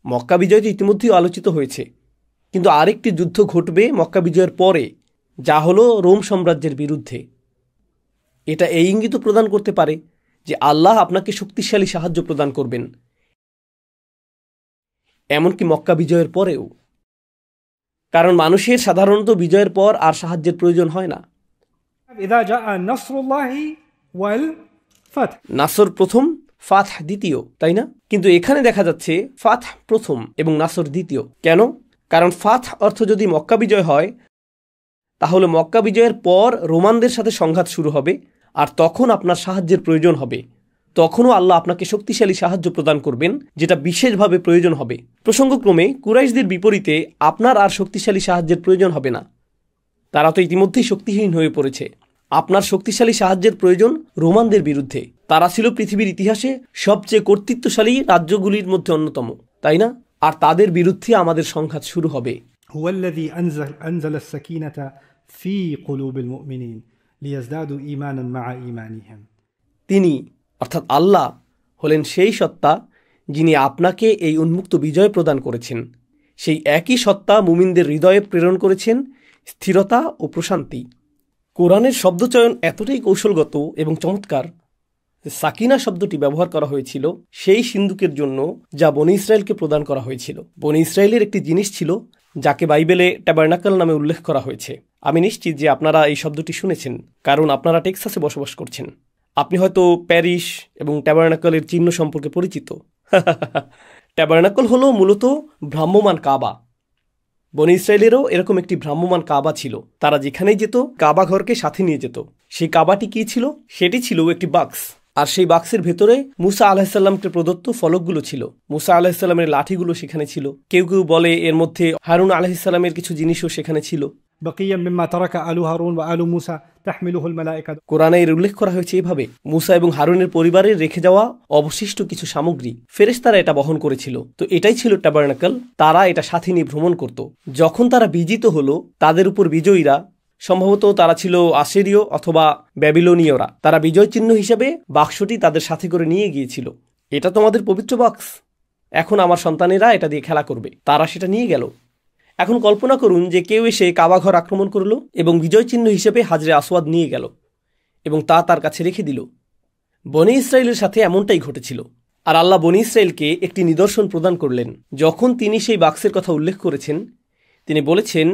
মক্কা বিজয়টি ইতিমধ্যেই আলোচিত হয়েছে, কিন্তু আরেকটি যুদ্ধ ঘটবে মক্কা বিজয়ের পরে, যা হলো রোম সাম্রাজ্যের বিরুদ্ধে। এটা এই ইঙ্গিত প্রদান করতে পারে যে আল্লাহ আপনাকে শক্তিশালী সাহায্য প্রদান করবেন, এমনকি মক্কা বিজয়ের পরেও। কারণ মানুষের সাধারণত বিজয়ের পর আর সাহায্যের প্রয়োজন হয় না। إذا جاء نصر الله والفتح। নাসর প্রথম, ফাথ দ্বিতীয়, তাই না? কিন্তু এখানে দেখা যাচ্ছে ফাথ প্রথম এবং নাসর দ্বিতীয়। কেন? কারণ ফাথ অর্থ যদি মক্কা বিজয় হয়, তাহলে মক্কা বিজয়ের পর রোমানদের সাথে সংঘাত শুরু হবে, আর তখন আপনার সাহায্যের প্রয়োজন হবে। তখনও আল্লাহ আপনাকে শক্তিশালী সাহায্য প্রদান করবেন, যেটা বিশেষভাবে প্রয়োজন হবে। প্রসঙ্গক্রমে কুরাইশদের বিপরীতে আপনার আর শক্তিশালী সাহায্যের প্রয়োজন হবে না, তারা তো ইতিমধ্যেই শক্তিহীন হয়ে পড়েছে। আপনার শক্তিশালী সাহায্যের প্রয়োজন রোমানদের বিরুদ্ধে। তারা ছিল পৃথিবীর ইতিহাসে সবচেয়ে কর্তৃত্বশালী রাজ্যগুলির মধ্যে অন্যতম, তাই না? আর তাদের বিরুদ্ধে আমাদের সংঘাত শুরু হবে। هو الذي أنزل السكينة في قلوب المؤمنين ليزدادوا إيمانا مع إيمانهم। তিনি অর্থাৎ আল্লাহ হলেন সেই সত্তা যিনি আপনাকে এই উন্মুক্ত বিজয় প্রদান করেছেন। সেই একই সত্তা মুমিনদের হৃদয়ে প্রেরণ করেছেন স্থিরতা ও প্রশান্তি। কোরআনের শব্দচয়ন এতটাই কৌশলগত এবং চমৎকার যে সাকিনা শব্দটি ব্যবহার করা হয়েছিল সেই সিন্দুকের জন্য যা বনি ইসরায়েলকে প্রদান করা হয়েছিল। বনি ইসরায়েলের একটি জিনিস ছিল যাকে বাইবেলে ট্যাবারনাকল নামে উল্লেখ করা হয়েছে। আমি নিশ্চিত যে আপনারা এই শব্দটি শুনেছেন, কারণ আপনারা টেক্সাসে বসবাস করছেন। আপনি হয়তো প্যারিস এবং ট্যাবারনাকলের চিহ্ন সম্পর্কে পরিচিত। ট্যাবারনাকল হলো মূলত ভ্রাম্যমান কাবা। বনি ইসরায়েলেরও এরকম একটি ভ্রাম্যমান কাবা ছিল। তারা যেখানেই যেত কাবা ঘরকে সাথে নিয়ে যেত। সেই কাবাটি কি ছিল? সেটি ছিল একটি বাক্স, আর সেই বাক্সের ভেতরে মুসা আলাহিসাল্লামকে প্রদত্ত ফলকগুলো ছিল। মুসা আলাহিসাল্লামের লাঠিগুলো সেখানে ছিল। কেউ কেউ বলে এর মধ্যে হারুন আলাহিসাল্লামের কিছু জিনিসও সেখানে ছিল। بقيا مما ترك آل هارون وآل موسى تحمله الملائكة। কোরআনে এর উল্লেখ করা হয়েছে এভাবে, মুসা এবং হারুনের পরিবারের রেখে যাওয়া অবশিষ্ট কিছু সামগ্রী ফেরেশতারা এটা বহন করেছিল। তো এটাই ছিল ট্যাবারনাকল। তারা এটা সাথে নিয়ে ভ্রমণ করত। যখন তারা বিজিত হলো, তাদের উপর বিজয়ীরা, সম্ভবত তারা ছিল আসিরীয় অথবা ব্যাবিলনীয়রা, তারা বিজয় চিহ্ন হিসেবে বাক্সটি তাদের সাথে করে নিয়ে গিয়েছিল। এটা তোমাদের পবিত্র বাক্স, এখন আমার সন্তানেরা এটা দিয়ে খেলা করবে। তারা সেটা নিয়ে গেল। এখন কল্পনা করুন যে কেউ এসে কাবা ঘর আক্রমণ করল এবং বিজয় চিহ্ন হিসেবে হাজরে আসওয়াদ নিয়ে গেল এবং তা তার কাছে রেখে দিল। বনি ইসরায়েলের সাথে এমনটাই ঘটেছিল। আর আল্লাহ বনি ইসরায়েলকে একটি নিদর্শন প্রদান করলেন। যখন তিনি সেই বাক্সের কথা উল্লেখ করেছেন, তিনি বলেছেন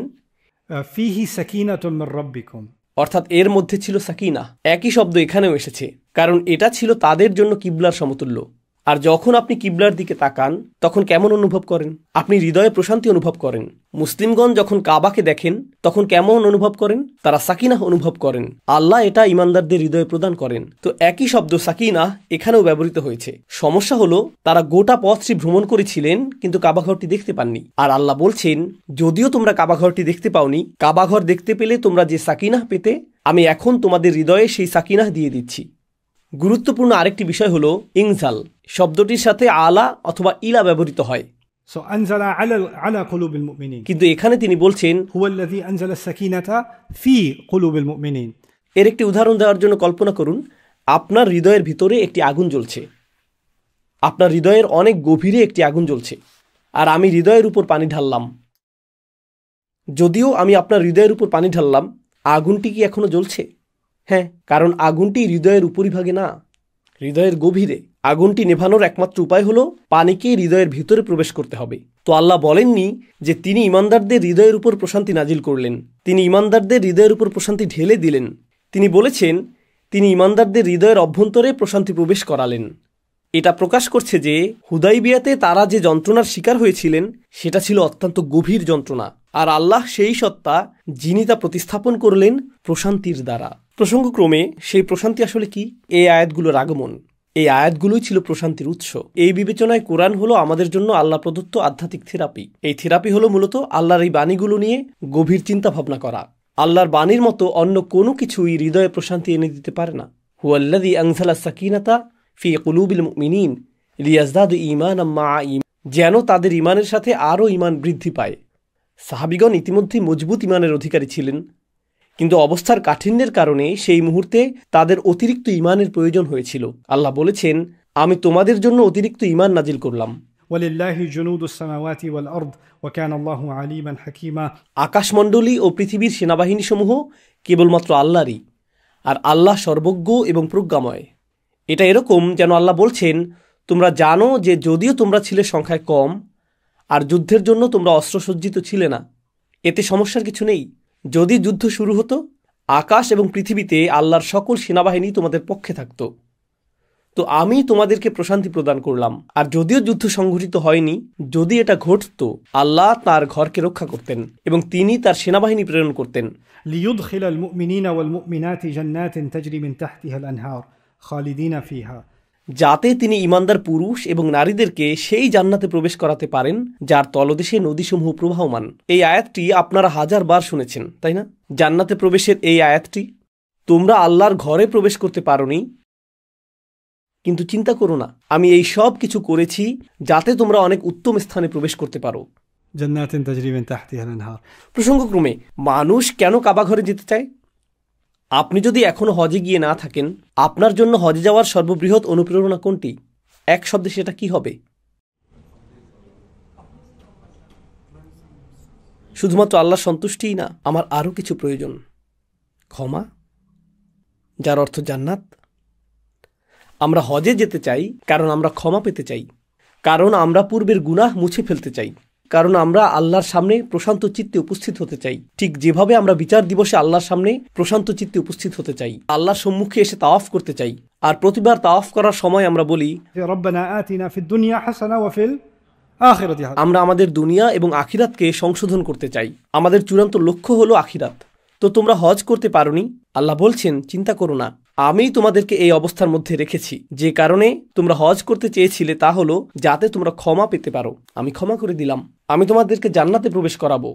ফিহি সাকিনাতুম মির রাব্বিকুম, অর্থাৎ এর মধ্যে ছিল সাকিনা। একই শব্দ এখানেও এসেছে, কারণ এটা ছিল তাদের জন্য কিবলার সমতুল্য। আর যখন আপনি কিবলার দিকে তাকান তখন কেমন অনুভব করেন? আপনি হৃদয়ে প্রশান্তি অনুভব করেন। মুসলিমগণ যখন কাবাকে দেখেন তখন কেমন অনুভব করেন? তারা সাকিনাহ অনুভব করেন। আল্লাহ এটা ইমানদারদের হৃদয়ে প্রদান করেন। তো একই শব্দ সাকিনাহ এখানেও ব্যবহৃত হয়েছে। সমস্যা হলো তারা গোটা পথটি ভ্রমণ করেছিলেন কিন্তু কাবাঘরটি দেখতে পাননি। আর আল্লাহ বলছেন, যদিও তোমরা কাবাঘরটি দেখতে পাওনি, কাবাঘর দেখতে পেলে তোমরা যে সাকিনাহ পেতে, আমি এখন তোমাদের হৃদয়ে সেই সাকিনাহ দিয়ে দিচ্ছি। গুরুত্বপূর্ণ আরেকটি বিষয় হলো ইনজাল শব্দটির সাথে আলা অথবা ইলা ব্যবহৃত হয়। So أنزل على قلوب المؤمنين. কিন্তু এখানে তিনি বলছেন هو الذي أنزل السكينة في قلوب المؤمنين. এর একটি উদাহরণ দেওয়ার জন্য কল্পনা করুন, আপনার হৃদয়ের ভিতরে একটি আগুন জ্বলছে। আপনার হৃদয়ের অনেক গভীরে একটি আগুন জ্বলছে, আর আমি হৃদয়ের উপর পানি ঢাললাম। যদিও আমি আপনার হৃদয়ের উপর পানি ঢাললাম, আগুনটি কি এখনো জ্বলছে? হ্যাঁ, কারণ আগুনটি হৃদয়ের উপরিভাগে না, হৃদয়ের গভীরে। আগুনটি নেভানোর একমাত্র উপায় হলো পানিকে হৃদয়ের ভিতরে প্রবেশ করতে হবে। তো আল্লাহ বলেননি যে তিনি ইমানদারদের হৃদয়ের উপর প্রশান্তি নাজিল করলেন, তিনি ইমানদারদের হৃদয়ের উপর প্রশান্তি ঢেলে দিলেন। তিনি বলেছেন তিনি ইমানদারদের হৃদয়ের অভ্যন্তরে প্রশান্তি প্রবেশ করালেন। এটা প্রকাশ করছে যে হুদাইবিয়াতে তারা যে যন্ত্রণার শিকার হয়েছিলেন সেটা ছিল অত্যন্ত গভীর যন্ত্রণা, আর আল্লাহ সেই সত্তা যিনি তা প্রতিস্থাপন করলেন প্রশান্তির দ্বারা। প্রসঙ্গক্রমে সেই প্রশান্তি আসলে কি? এই আয়াতগুলোর আগমন। এই আয়াতগুলোই ছিল প্রশান্তির উৎস। এই বিবেচনায় কোরআন হলো আমাদের জন্য আল্লাহ প্রদত্ত আধ্যাত্মিক থেরাপি। এই থেরাপি হলো মূলত আল্লাহর এই বাণীগুলো নিয়ে গভীর চিন্তা ভাবনা করা। আল্লাহর বাণীর মতো অন্য কোনো কিছুই হৃদয়ে প্রশান্তি এনে দিতে পারে না। হুয়াল্লাযী আনজালা সাকিনাতা ফি কুলুবিল মুমিনিন লিয়াজদাদু ঈমানাম মা'a ঈমান, যেন তাদের ঈমানের সাথে আরও ঈমান বৃদ্ধি পায়। সাহাবীগণ ইতিমধ্যে মজবুত ঈমানের অধিকারী ছিলেন, কিন্তু অবস্থার কাঠিন্যের কারণে সেই মুহূর্তে তাদের অতিরিক্ত ঈমানের প্রয়োজন হয়েছিল। আল্লাহ বলেছেন, আমি তোমাদের জন্য অতিরিক্ত ঈমান নাজিল করলাম। ওয়ালিল্লাহি জুনুদুস সামাওয়াতি ওয়াল আরদ ওয়া কানা আল্লাহু আলিমান হাকীমা। আকাশমণ্ডলী ও পৃথিবীর সেনাবাহিনী সমূহ কেবলমাত্র আল্লাহরই, আর আল্লাহ সর্বজ্ঞ এবং প্রজ্ঞাময়। এটা এরকম যেন আল্লাহ বলছেন, তোমরা জানো যে যদিও তোমরা ছিলে সংখ্যায় কম আর যুদ্ধের জন্য তোমরা অস্ত্রসজ্জিত ছিলে না, এতে সমস্যার কিছু নেই। যদি যুদ্ধ শুরু হতো, আকাশ এবং পৃথিবীতে আল্লাহর সকল সেনাবাহিনী তোমাদের পক্ষে থাকত। তো আমি তোমাদেরকে প্রশান্তি প্রদান করলাম। আর যদিও যুদ্ধ সংঘটিত হয়নি, যদি এটা ঘটত, আল্লাহ তার ঘরকে রক্ষা করতেন এবং তিনি তার সেনাবাহিনী প্রেরণ করতেন। লিইউদখিলাল মুমিনিনা ওয়াল মুমিনাতি জান্নাতিন তাজরি মিন তাহতিহাল আনহার খালিদিনা ফিহা, যাতে তিনি ঈমানদার পুরুষ এবং নারীদেরকে সেই জান্নাতে প্রবেশ করাতে পারেন যার তলদেশে নদীসমূহ প্রবাহমান। এই আয়াতটি আপনারা 1000 বার শুনেছেন, তাই না? জান্নাতে প্রবেশের এই আয়াতটি। তোমরা আল্লাহর ঘরে প্রবেশ করতে পারোনি, কিন্তু চিন্তা করো না, আমি এই সব কিছু করেছি যাতে তোমরা অনেক উত্তম স্থানে প্রবেশ করতে পারো। জান্নাতিন তাজরি মিন তাহতিহাল আনহার। প্রসঙ্গক্রমে মানুষ কেন কাবা ঘরে যেতে চায়? আপনি যদি এখনো হজে গিয়ে না থাকেন, আপনার জন্য হজে যাওয়ার সর্ববৃহৎ অনুপ্রেরণা কোনটি? এক শব্দে সেটা কি হবে? শুধুমাত্র আল্লাহর সন্তুষ্টিই না, আমার আরও কিছু প্রয়োজন। ক্ষমা, যার অর্থ জান্নাত। আমরা হজে যেতে চাই কারণ আমরা ক্ষমা পেতে চাই, কারণ আমরা পূর্বের গুনাহ মুছে ফেলতে চাই, কারণ আমরা আল্লাহর সামনে প্রশান্ত চিত্তে উপস্থিত হতে চাই। ঠিক যেভাবে আমরা বিচার দিবসে আল্লাহর সামনে প্রশান্ত চিত্তে উপস্থিত হতে চাই, আল্লাহর সম্মুখে এসে তাওয়াফ করতে চাই। আর প্রতিবার তাওয়াফ করার সময় আমরা বলি, রব্বানা আতিনা ফিদ দুনিয়া হাসানা ওয়া ফিল আখিরাতি হাসানা। আমরা আমাদের দুনিয়া এবং আখিরাতকে সংশোধন করতে চাই। আমাদের চূড়ান্ত লক্ষ্য হলো আখিরাত। তো তোমরা হজ করতে পারোনি, আল্লাহ বলছেন চিন্তা করো না, আমি তোমাদেরকে এই অবস্থার মধ্যে রেখেছি। যে কারণে তোমরা হজ করতে চেয়েছিলে তা হলো যাতে তোমরা ক্ষমা পেতে পারো। আমি ক্ষমা করে দিলাম, আমি তোমাদেরকে জান্নাতে প্রবেশ করাবো।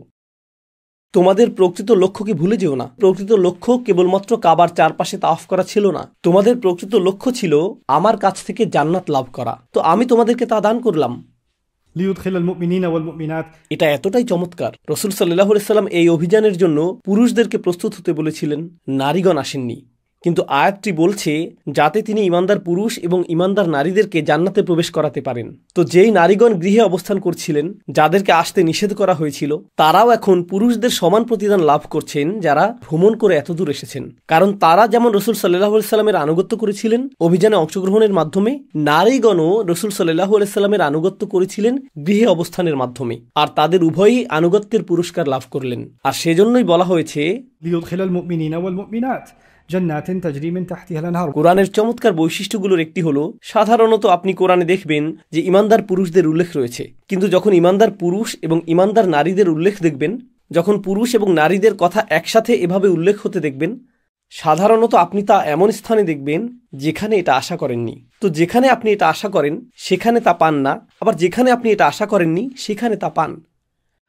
তোমাদের প্রকৃত লক্ষ্যকে ভুলে যেও না। প্রকৃত লক্ষ্য কেবলমাত্র কাবার চারপাশে তাওয়াফ করা ছিল না, তোমাদের প্রকৃত লক্ষ্য ছিল আমার কাছ থেকে জান্নাত লাভ করা। তো আমি তোমাদেরকে তা দান করলাম। এটা এতটাই চমৎকার। রাসূল সাল্লাল্লাহু আলাইহি ওয়াসাল্লাম এই অভিযানের জন্য পুরুষদেরকে প্রস্তুত হতে বলেছিলেন, নারীগণ আসেননি। কিন্তু আয়াতটি বলছে যাতে তিনি ঈমানদার পুরুষ এবং ঈমানদার নারীদেরকে জান্নাতে প্রবেশ করাতে পারেন। তো যেই নারীগণ গৃহে অবস্থান করছিলেন, যাদেরকে আসতে নিষেধ করা হয়েছিল, তারাও এখন পুরুষদের সমান প্রতিদান লাভ করছেন যারা ভ্রমণ করে এতদূর এসেছেন। কারণ তারা যেমন রাসূল সাল্লাল্লাহু আলাইহি ওয়াসাল্লামের আনুগত্য করেছিলেন অভিযানে অংশগ্রহণের মাধ্যমে, নারীগণও রাসূল সাল্লাল্লাহু আলাইহি ওয়াসাল্লামের আনুগত্য করেছিলেন গৃহে অবস্থানের মাধ্যমে, আর তাদের উভয়ই আনুগত্যের পুরস্কার লাভ করলেন। আর সেজন্যই বলা হয়েছে লিইউদখিলাল মুমিনিনা ওয়াল মুমিনাত جنات تجري من تحتها الأنهار. কোরআনের চমৎকার বৈশিষ্ট্যগুলোর একটি হলো, সাধারণত আপনি কোরআনে দেখবেন যে ইমানদার পুরুষদের উল্লেখ রয়েছে, কিন্তু যখন ইমানদার পুরুষ এবং ইমানদার নারীদের উল্লেখ দেখবেন, যখন পুরুষ এবং নারীদের কথা একসাথে এভাবে উল্লেখ হতে দেখবেন, সাধারণত আপনি তা এমন স্থানে দেখবেন যেখানে এটা আশা করেননি। তো যেখানে আপনি এটা আশা করেন সেখানে তা পান না, আবার যেখানে আপনি এটা আশা করেননি সেখানে তা পান।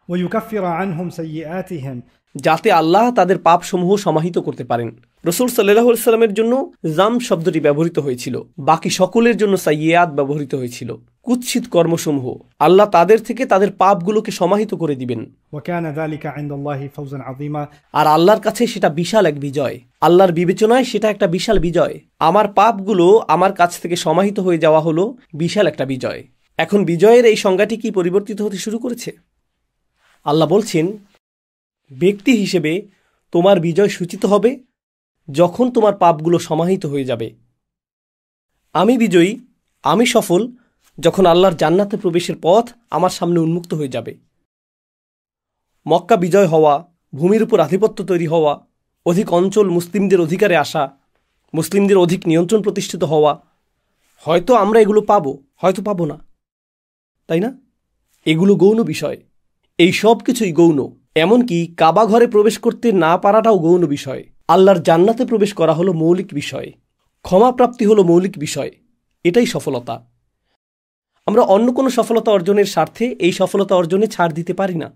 ويكفر عنهم سيئاتهم, যাতে আল্লাহ তাদের পাপসমূহ সমাহিত করতে পারেন। রাসূল সাল্লাল্লাহু আলাইহি সাল্লামের জন্য জাম শব্দটি ব্যবহৃত হয়েছিল, বাকি সকলের জন্য সাইয়্যাত ব্যবহৃত হয়েছিল, কুৎসিত কর্মসমূহ। আল্লাহ তাদের থেকে তাদের পাপগুলোকে সমাহিত করে দিবেন। وكان ذلك عند الله فوزا عظيما, আর আল্লাহর কাছে সেটা বিশাল এক বিজয়। আল্লাহর বিবেচনায় সেটা একটা বিশাল বিজয়। আমার পাপগুলো আমার কাছ থেকে সমাহিত হয়ে যাওয়া হলো বিশাল একটা বিজয়। এখন বিজয়ের এই সংজ্ঞাটি কি পরিবর্তিত হতে শুরু করেছে? আল্লাহ বলছেন, ব্যক্তি হিসেবে তোমার বিজয় সূচিত হবে যখন তোমার পাপগুলো সমাহিত হয়ে যাবে। আমি বিজয়ী, আমি সফল যখন আল্লাহর জান্নাতে প্রবেশের পথ আমার সামনে উন্মুক্ত হয়ে যাবে। মক্কা বিজয় হওয়া, ভূমির উপর আধিপত্য তৈরি হওয়া, অধিক অঞ্চল মুসলিমদের অধিকারে আসা, মুসলিমদের অধিক নিয়ন্ত্রণ প্রতিষ্ঠিত হওয়া, হয়তো আমরা এগুলো পাবো, হয়তো পাবো না, তাই না? এগুলো গৌণ বিষয়। এই সব কিছুই গৌণ। এমনকি কাবা ঘরে প্রবেশ করতে না পারাটাও গৌণ বিষয়। আল্লাহর জান্নাতে প্রবেশ করা হলো মৌলিক বিষয়, ক্ষমাপ্রাপ্তি হলো মৌলিক বিষয়। এটাই সফলতা। আমরা অন্য কোনো সফলতা অর্জনের স্বার্থে এই সফলতা অর্জনে ছাড় দিতে পারি না।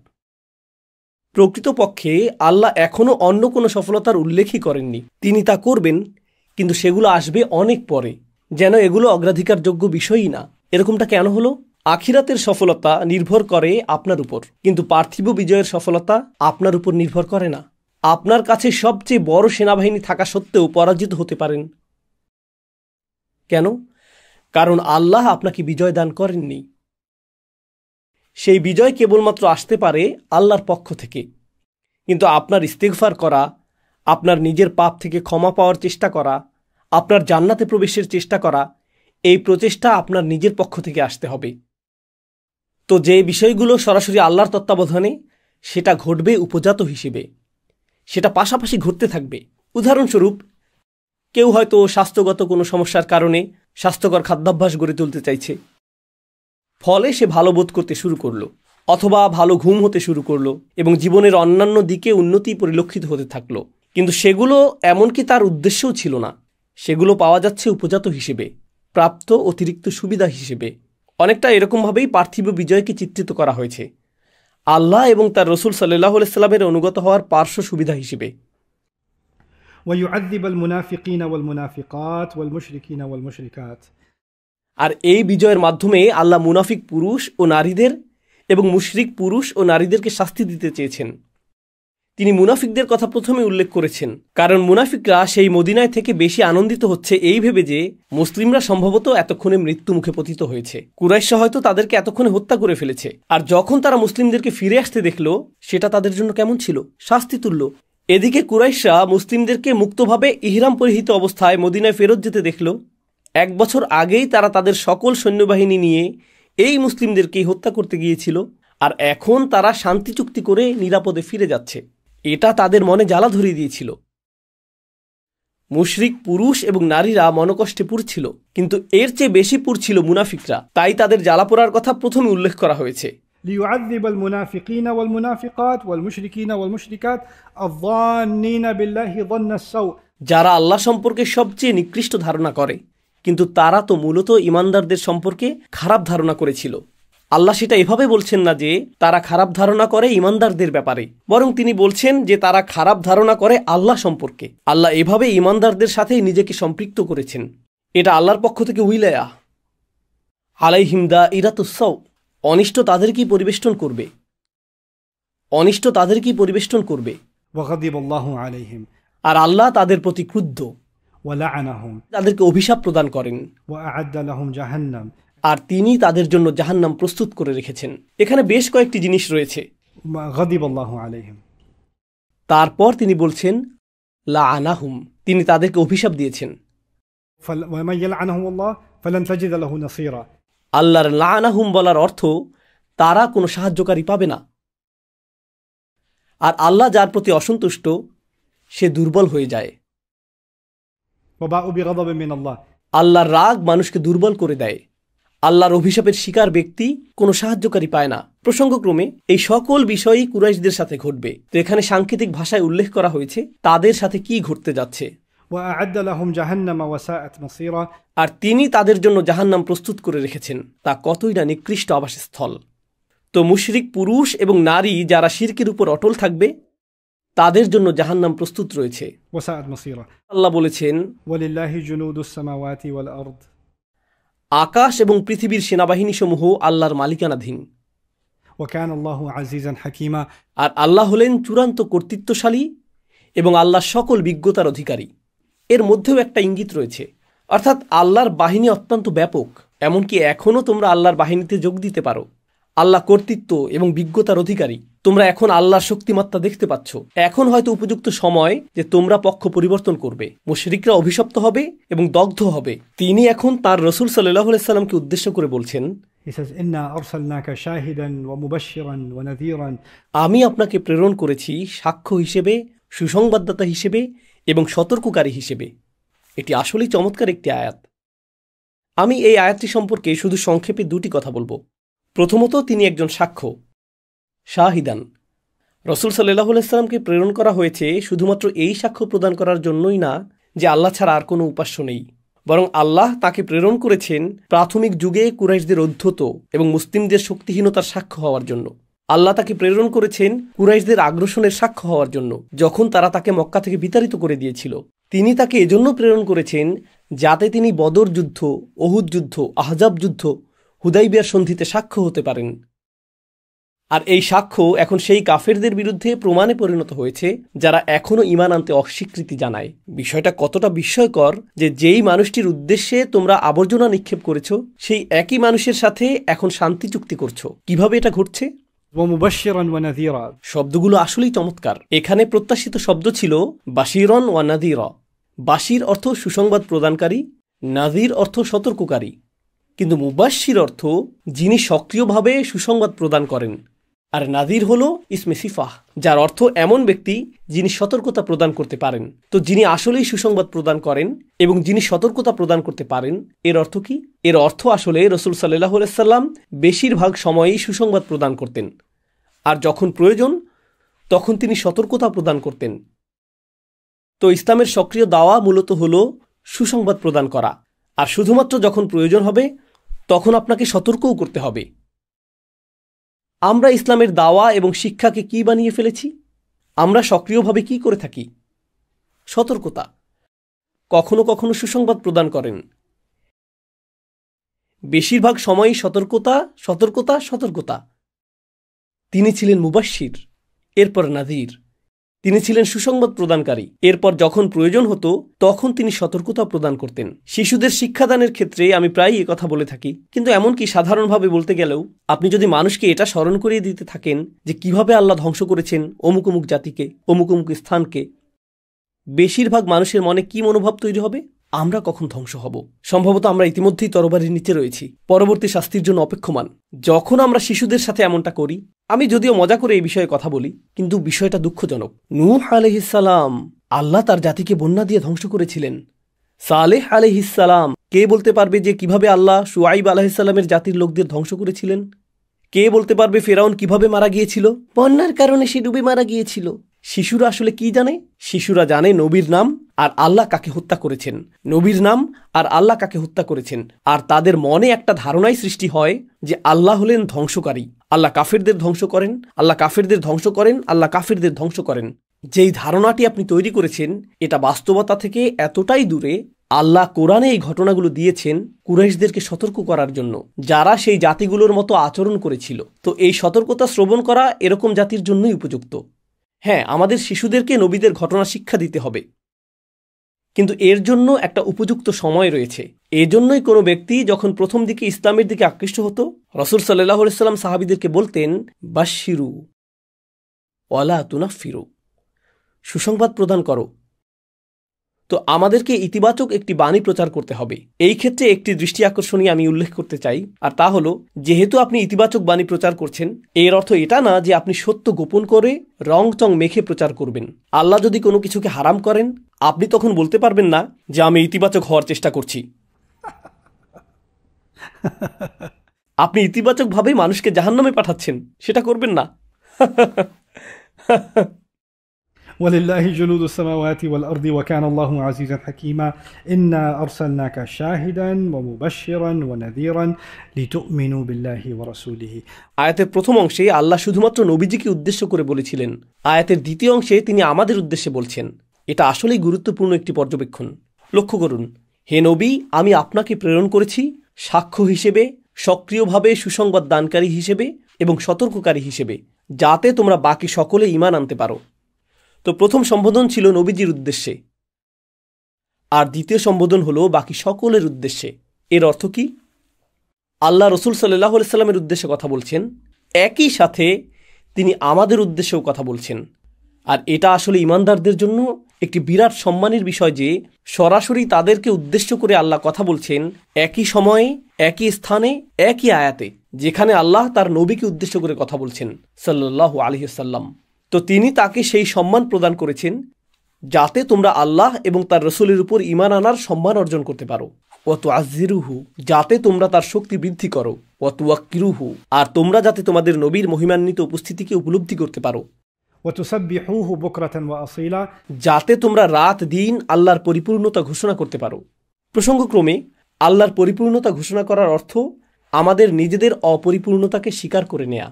প্রকৃতপক্ষে আল্লাহ এখনও অন্য কোনো সফলতার উল্লেখই করেননি। তিনি তা করবেন, কিন্তু সেগুলো আসবে অনেক পরে, যেন এগুলো অগ্রাধিকারযোগ্য বিষয়ই না। এরকমটা কেন হলো? আখিরাতের সফলতা নির্ভর করে আপনার উপর, কিন্তু পার্থিব বিজয়ের সফলতা আপনার উপর নির্ভর করে না। আপনার কাছে সবচেয়ে বড় সেনাবাহিনী থাকা সত্ত্বেও পরাজিত হতে পারেন। কেন? কারণ আল্লাহ আপনাকে বিজয় দান করেননি। সেই বিজয় কেবলমাত্র আসতে পারে আল্লাহর পক্ষ থেকে। কিন্তু আপনার ইস্তেগফার করা, আপনার নিজের পাপ থেকে ক্ষমা পাওয়ার চেষ্টা করা, আপনার জান্নাতে প্রবেশের চেষ্টা করা, এই প্রচেষ্টা আপনার নিজের পক্ষ থেকে আসতে হবে। তো যে বিষয়গুলো সরাসরি আল্লাহর তত্ত্বাবধানে, সেটা ঘটবে উপজাত হিসেবে, সেটা পাশাপাশি ঘটতে থাকবে। উদাহরণস্বরূপ, কেউ হয়তো স্বাস্থ্যগত কোনো সমস্যার কারণে স্বাস্থ্যকর খাদ্যাভ্যাস গড়ে তুলতে চাইছে, ফলে সে ভালো বোধ করতে শুরু করলো, অথবা ভালো ঘুম হতে শুরু করলো এবং জীবনের অন্যান্য দিকে উন্নতি পরিলক্ষিত হতে থাকলো। কিন্তু সেগুলো এমনকি তার উদ্দেশ্যও ছিল না। সেগুলো পাওয়া যাচ্ছে উপজাত হিসেবে, প্রাপ্ত অতিরিক্ত সুবিধা হিসেবে। অনেকটা এরকমভাবেই পার্থিব বিজয়কে চিত্রিত করা হয়েছে, আল্লাহ এবং তার রসুল সাল্লাল্লাহু আলাইহি সাল্লামের অনুগত হওয়ার পার্শ্ব সুবিধা হিসেবে। ويعذب المنافقين والمنافقات والمشركين والمشركات, আর এই বিজয়ের মাধ্যমে আল্লাহ মুনাফিক পুরুষ ও নারীদের এবং মুশরিক পুরুষ ও নারীদেরকে শাস্তি দিতে চেয়েছেন। তিনি মুনাফিকদের কথা প্রথমে উল্লেখ করেছেন, কারণ মুনাফিকরা সেই মদিনায় থেকে বেশি আনন্দিত হচ্ছে এই ভেবে যে মুসলিমরা সম্ভবত এতক্ষণে মৃত্যু মুখে পতিত হয়েছে। কুরাইশরা হয়তো তাদেরকে এতক্ষণে হত্যা করে ফেলেছে। আর যখন তারা মুসলিমদেরকে ফিরে আসতে দেখল, সেটা তাদের জন্য কেমন ছিল? শাস্তি তুল্য। এদিকে কুরাইশরা মুসলিমদেরকে মুক্তভাবে ইহরাম পরিহিত অবস্থায় মদিনায় ফেরত যেতে দেখল। 1 বছর আগেই তারা তাদের সকল সৈন্যবাহিনী নিয়ে এই মুসলিমদেরকেই হত্যা করতে গিয়েছিল, আর এখন তারা শান্তি চুক্তি করে নিরাপদে ফিরে যাচ্ছে। এটা তাদের মনে জ্বালা ধরিয়ে দিয়েছিল। মুশরিক পুরুষ এবং নারীরা মনকষ্টে পুড়ছিল, কিন্তু এর চেয়ে বেশি পুড়ছিল মুনাফিকরা। তাই তাদের জ্বালা পোড়ার কথা প্রথমে উল্লেখ করা হয়েছে। ليعذب المنافقين والمنافقات والمشركين والمشركات الظانين بالله ظن السوء, যারা আল্লাহ সম্পর্কে সবচেয়ে নিকৃষ্ট ধারণা করে, কিন্তু তারা তো মূলত ইমানদারদের সম্পর্কে খারাপ ধারণা করেছিল। আল্লাহ সেটা এভাবে বলছেন না যে তারা খারাপ ধারণা করে ইমানদারদের ব্যাপারে, বরং তিনি বলছেন যে তারা খারাপ ধারণা করে আল্লাহ সম্পর্কে। আল্লাহ এভাবে ইমানদারদের সাথে নিজেকে সম্পৃক্ত করেছেন। এটা আল্লাহর পক্ষ থেকে উইলায়া। আলাইহিম দাইরাতুস সাউ, অনিষ্ট তাদেরকেই পরিবেষ্টন করবে, অনিষ্ট তাদেরকেই পরিবেষ্টন করবে। وغضب الله عليهم, আর আল্লাহ তাদের প্রতি ক্রুদ্ধ, ولعنهم, তাদেরকে অভিশাপ প্রদান করেন, وأعد لهم جهنم, আর তিনি তাদের জন্য জাহান্নাম প্রস্তুত করে রেখেছেন। এখানে বেশ কয়েকটি জিনিস রয়েছে। غضب الله عليهم, তারপর তিনি বলছেন লাআনাহুম, তিনি তাদেরকে অভিশাপ দিয়েছেন। ومن يلعنه الله فلن تجد له نصيرا, আল্লাহর লাআনাহুম বলার অর্থ তারা কোনো সাহায্যকারী পাবে না। আর আল্লাহ যার প্রতি অসন্তুষ্ট, সে দুর্বল হয়ে যায়। وباءوا بغضب من الله. আল্লাহর রাগ মানুষকে দুর্বল করে দেয়। আল্লাহর অভিশাপের শিকার ব্যক্তি কোনো সাহায্যকারী পায় না। প্রসঙ্গক্রমে এই সকল বিষয়ই কুরাইশদের সাথে ঘটবে। তো এখানে সাংকেতিক ভাষায় উল্লেখ করা হয়েছে তাদের সাথে কি ঘটতে যাচ্ছে। وأعد لهم جهنم وساءت مصيرا. আর তিনি তাদের জন্য জাহান্নাম প্রস্তুত করে রেখেছেন, তা কতই না নিকৃষ্ট আবাসস্থল। তো মুশরিক পুরুষ এবং নারী যারা শিরকের উপর অটল থাকবে তাদের জন্য জাহান্নাম প্রস্তুত রয়েছে। وساءت مصيرا. আল্লাহ বলেছেন, ولله جنود السماوات والأرض. আকাশ এবং পৃথিবীর সেনাবাহিনী সমূহ আল্লাহর মালিকানাধীন। وكان الله عزيزا حكيما. আর আল্লাহ হলেন চূড়ান্ত কর্তৃত্বশালী এবং আল্লাহ সকল বিজ্ঞতার অধিকারী। এর মধ্যেও একটা ইঙ্গিত রয়েছে, অর্থাৎ আল্লাহর বাহিনী অত্যন্ত ব্যাপক। এমনকি এখনও তোমরা আল্লাহর বাহিনীতে যোগ দিতে পারো। আল্লাহ কর্তৃত্ব এবং বিজ্ঞতার অধিকারী। তোমরা এখন আল্লাহর শক্তিমাত্রা দেখতে পাচ্ছ। এখন হয়তো উপযুক্ত সময় যে তোমরা পক্ষ পরিবর্তন করবে। মুশরিকরা অভিশপ্ত হবে এবং দগ্ধ হবে। তিনি এখন তার রসুল সাল্লাল্লাহু আলাইহি সাল্লামকে উদ্দেশ্য করে বলছেন, He says, إِنَّا أَرْسَلْنَاكَ شَاهِدًا وَمُبَشِّرًا وَنَذِيرًا. আমি আপনাকে প্রেরণ করেছি সাক্ষ্য হিসেবে, সুসংবাদদাতা হিসেবে এবং সতর্ককারী হিসেবে। এটি আসলেই চমৎকার একটি আয়াত। আমি এই আয়াতটি সম্পর্কে শুধু সংক্ষেপে দুটি কথা বলবো। প্রথমত, তিনি একজন সাক্ষ্য, শাহিদান। রসুল সাল্লাল্লাহু আলাইহি সাল্লামকে প্রেরণ করা হয়েছে শুধুমাত্র এই সাক্ষ্য প্রদান করার জন্যই না যে আল্লাহ ছাড়া আর কোনো উপাস্য নেই, বরং আল্লাহ তাকে প্রেরণ করেছেন প্রাথমিক যুগে কুরাইশদের অধ্যত এবং মুসলিমদের শক্তিহীনতার সাক্ষ্য হওয়ার জন্য। আল্লাহ তাকে প্রেরণ করেছেন কুরাইশদের আগ্রাসনের সাক্ষ্য হওয়ার জন্য, যখন তারা তাকে মক্কা থেকে বিতাড়িত করে দিয়েছিল। তিনি তাকে এজন্য প্রেরণ করেছেন যাতে তিনি বদর যুদ্ধ, ওহুদ যুদ্ধ, আহজাব যুদ্ধ, হুদাইবিয়ার সন্ধিতে সাক্ষ্য হতে পারেন। আর এই সাক্ষ্য এখন সেই কাফেরদের বিরুদ্ধে প্রমাণে পরিণত হয়েছে যারা এখনও ঈমান আনতে অস্বীকৃতি জানায়। বিষয়টা কতটা বিস্ময়কর যে যেই মানুষটির উদ্দেশ্যে তোমরা আবর্জনা নিক্ষেপ করেছো সেই একই মানুষের সাথে এখন শান্তি চুক্তি করছো। কিভাবে এটা ঘটছে? ومبشرا ونذيرا. শব্দগুলো আসলেই চমৎকার। এখানে প্রত্যাশিত শব্দ ছিল বাশিরন ওয়া নাযীরা। বাশির অর্থ সুসংবাদ প্রদানকারী, নাযীর অর্থ সতর্ককারী। কিন্তু মুবাশশির অর্থ যিনি সক্রিয়ভাবে সুসংবাদ প্রদান করেন। আর নাযীর হলো ইসমে সিফাহ, যার অর্থ এমন ব্যক্তি যিনি সতর্কতা প্রদান করতে পারেন। তো যিনি আসলেই সুসংবাদ প্রদান করেন এবং যিনি সতর্কতা প্রদান করতে পারেন, এর অর্থ কি? এর অর্থ আসলে রাসূল সাল্লাল্লাহু আলাইহি সাল্লাম বেশিরভাগ সময়ই সুসংবাদ প্রদান করতেন, আর যখন প্রয়োজন তখন তিনি সতর্কতা প্রদান করতেন। তো ইসলামের সক্রিয় দাওয়া মূলত হলো সুসংবাদ প্রদান করা, আর শুধুমাত্র যখন প্রয়োজন হবে তখন আপনাকে সতর্কও করতে হবে। আমরা ইসলামের দাওয়া এবং শিক্ষাকে কি বানিয়ে ফেলেছি? আমরা সক্রিয়ভাবে কি করে থাকি? সতর্কতা। কখনো কখনো সুসংবাদ প্রদান করেন। বেশিরভাগ সময়ই সতর্কতা, সতর্কতা, সতর্কতা। তিনি ছিলেন মুবাশশির, এরপর নাযীর। তিনি ছিলেন সুসংবাদ প্রদানকারী। এরপর যখন প্রয়োজন হতো তখন তিনি সতর্কতা প্রদান করতেন। শিশুদের শিক্ষাদানের ক্ষেত্রে আমি প্রায়ই কথা বলে থাকি, কিন্তু এমনকি সাধারণভাবে বলতে গেলেও আপনি যদি মানুষকে এটা স্মরণ করিয়ে দিতে থাকেন যে কিভাবে আল্লাহ ধ্বংস করেছেন অমুক অমুক জাতিকে, অমুক অমুক স্থানকে, বেশিরভাগ মানুষের মনে কি মনোভাব তৈরি হবে? আমরা কখন ধ্বংস হব? সম্ভবত আমরা ইতিমধ্যেই তরবারির নিচে রয়েছি, পরবর্তী শাস্তির জন্য অপেক্ষমান। যখন আমরা শিশুদের সাথে এমনটা করি, আমি যদিও মজা করে এই বিষয়ে কথা বলি, কিন্তু বিষয়টা দুঃখজনক। নূহ আলাইহিস সালাম, আল্লাহ তার জাতিকে বন্যা দিয়ে ধ্বংস করেছিলেন। সালেহ আলাইহিস সালাম, কে বলতে পারবে যে কিভাবে আল্লাহ শুআইব আলাইহিস সালামের জাতির লোকদের ধ্বংস করেছিলেন? কে বলতে পারবে ফেরাউন কিভাবে মারা গিয়েছিল? বন্যার কারণে সে ডুবে মারা গিয়েছিল। শিশুরা আসলে কি জানে? শিশুরা জানে নবীর নাম আর আল্লাহ কাকে হত্যা করেছেন, নবীর নাম আর আল্লাহ কাকে হত্যা করেছেন। আর তাদের মনে একটা ধারণাই সৃষ্টি হয় যে আল্লাহ হলেন ধ্বংসকারী। আল্লাহ কাফেরদের ধ্বংস করেন, আল্লাহ কাফেরদের ধ্বংস করেন, আল্লাহ কাফেরদের ধ্বংস করেন। যেই ধারণাটি আপনি তৈরি করেছেন এটা বাস্তবতা থেকে এতটাই দূরে। আল্লাহ কোরআনে এই ঘটনাগুলো দিয়েছেন কুরাইশদেরকে সতর্ক করার জন্য, যারা সেই জাতিগুলোর মতো আচরণ করেছিল। তো এই সতর্কতা শ্রবণ করা এরকম জাতির জন্যই উপযুক্ত। হ্যাঁ, আমাদের শিশুদেরকে নবীদের ঘটনা শিক্ষা দিতে হবে, কিন্তু এর জন্য একটা উপযুক্ত সময় রয়েছে। এজন্যই কোনো ব্যক্তি যখন প্রথম দিকে ইসলামের দিকে আকৃষ্ট হতো, রাসূল সাল্লাল্লাহু আলাইহি সাল্লাম সাহাবীদেরকে বলতেন বাশশিরু ওয়ালা তুনাফিরু, সুসংবাদ প্রদান করো। তো আমাদেরকে ইতিবাচক একটি বাণী প্রচার করতে হবে। এই ক্ষেত্রে একটি দৃষ্টি আকর্ষণীয় আমি উল্লেখ করতে চাই, আর তা হলো, যেহেতু আপনি ইতিবাচক বাণী প্রচার করছেন, এর অর্থ এটা না যে আপনি সত্য গোপন করে রং চং মেখে প্রচার করবেন। আল্লাহ যদি কোনো কিছুকে হারাম করেন, আপনি তখন বলতে পারবেন না যে আমি ইতিবাচক হওয়ার চেষ্টা করছি। আপনি ইতিবাচকভাবে মানুষকে জাহান্নামে পাঠাচ্ছেন, সেটা করবেন না। ولله جنود السماوات والأرض وكان الله عزيزا حكيما إنا أرسلناك شاهدا ومبشرا ونذيرا لتؤمنوا بالله ورسوله। আয়াতের প্রথম অংশে আল্লাহ শুধুমাত্র নবীজিকে উদ্দেশ্য করে বলেছিলেন। আয়াতের দ্বিতীয় অংশে তিনি আমাদের উদ্দেশ্যে বলছেন। এটা আসলেই গুরুত্বপূর্ণ একটি পর্যবেক্ষণ। লক্ষ্য করুন, হে নবী, আমি আপনাকে প্রেরণ করেছি সাক্ষ্য হিসেবে, সক্রিয়ভাবে সুসংবাদ দানকারী হিসেবে এবং সতর্ককারী হিসেবে, যাতে তোমরা বাকি সকলে ঈমান আনতে পারো। তো প্রথম সম্বোধন ছিল নবীজির উদ্দেশ্যে, আর দ্বিতীয় সম্বোধন হলো বাকি সকলের উদ্দেশ্যে। এর অর্থ কি? আল্লাহ রসুল সাল্লাল্লাহু আলাইহি সাল্লামের উদ্দেশ্যে কথা বলছেন, একই সাথে তিনি আমাদের উদ্দেশ্যেও কথা বলছেন। আর এটা আসলে ঈমানদারদের জন্য একটি বিরাট সম্মানের বিষয় যে সরাসরি তাদেরকে উদ্দেশ্য করে আল্লাহ কথা বলছেন, একই সময়ে, একই স্থানে, একই আয়াতে, যেখানে আল্লাহ তার নবীকে উদ্দেশ্য করে কথা বলছেন সাল্লাল্লাহু আলাইহি ওয়াসাল্লাম। তো তিনি তাকে সেই সম্মান প্রদান করেছেন যাতে তোমরা আল্লাহ এবং তার রসুলের উপর ঈমান আনার সম্মান অর্জন করতে পারো। ওয়াতুআজ্জিরুহু, যাতে তোমরা তার শক্তি বৃদ্ধি করো। ওয়াতুওয়াক্কিরুহু, আর তোমরা যাতে তোমাদের নবীর মহিমান্বিত উপস্থিতিকে উপলব্ধি করতে পারো। وتسبحوه بكرة وأصيلا, যাতে তোমরা রাত দিন আল্লাহর পরিপূর্ণতা ঘোষণা করতে পারো। প্রসঙ্গক্রমে আল্লাহর পরিপূর্ণতা ঘোষণা করার অর্থ আমাদের নিজেদের অপরিপূর্ণতাকে স্বীকার করে নেয়া।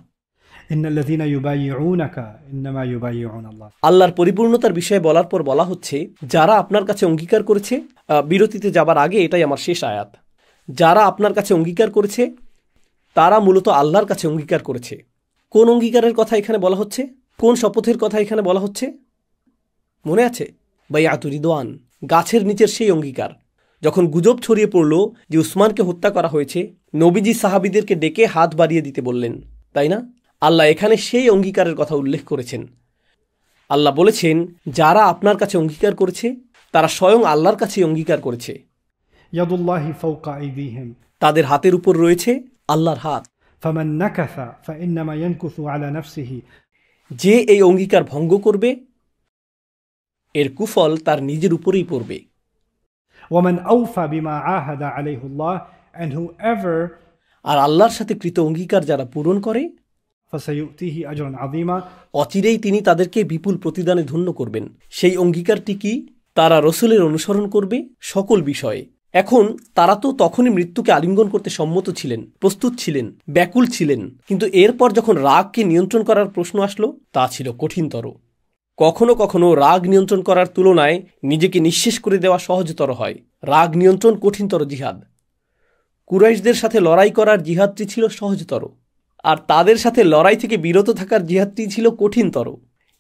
إن الذين يبايعونك إنما يبايعون الله। আল্লাহর পরিপূর্ণতার বিষয়ে বলার পর বলা হচ্ছে, যারা আপনার কাছে অঙ্গীকার করেছে, বিরতিতে যাবার আগে এটাই আমার শেষ আয়াত, যারা আপনার কাছে অঙ্গীকার করেছে তারা মূলত আল্লাহর কাছে অঙ্গীকার করেছে। কোন অঙ্গীকারের কথা এখানে বলা হচ্ছে? কোন শপথের কথা এখানে বলা হচ্ছে? মনে আছে? বাইআতু রিদওয়ান, গাছের নিচের সেই অঙ্গীকার। যখন গুজব ছড়িয়ে পড়ল যে উসমানকে হত্যা করা হয়েছে, নবীজি সাহাবীদেরকে ডেকে হাত বাড়িয়ে দিতে বললেন, তাই না? আল্লাহ এখানে সেই অঙ্গীকারের কথা উল্লেখ করেছেন। আল্লাহ বলেছেন, যারা আপনার কাছে অঙ্গীকার করেছে তারা স্বয়ং আল্লাহর কাছে অঙ্গীকার করেছে। يد الله فوق أيديهم, তাদের হাতের উপর রয়েছে আল্লাহর হাত। فمن نكث فإنما ينكث على نفسه, যে এই অঙ্গীকার ভঙ্গ করবে এর কুফল তার নিজের উপরেই পড়বে। ومن أوفى بما عاهد عليه الله, and whoever, আর আল্লাহর সাথে কৃত অঙ্গীকার যারা পূরণ করে فسيؤتيه أجرا عظيما, অচিরেই তিনি তাদেরকে বিপুল প্রতিদানে ধন্য করবেন। সেই অঙ্গীকারটি কি? তারা রসুলের অনুসরণ করবে সকল বিষয়ে। এখন তারা তো তখনই মৃত্যুকে আলিঙ্গন করতে সম্মত ছিলেন, প্রস্তুত ছিলেন, ব্যাকুল ছিলেন, কিন্তু এরপর যখন রাগকে নিয়ন্ত্রণ করার প্রশ্ন আসলো, তা ছিল কঠিনতর। কখনো কখনো রাগ নিয়ন্ত্রণ করার তুলনায় নিজেকে নিঃশেষ করে দেওয়া সহজতর হয়। রাগ নিয়ন্ত্রণ কঠিনতর জিহাদ। কুরাইশদের সাথে লড়াই করার জিহাদটি ছিল সহজতর, আর তাদের সাথে লড়াই থেকে বিরত থাকার জিহাদটি ছিল কঠিনতর।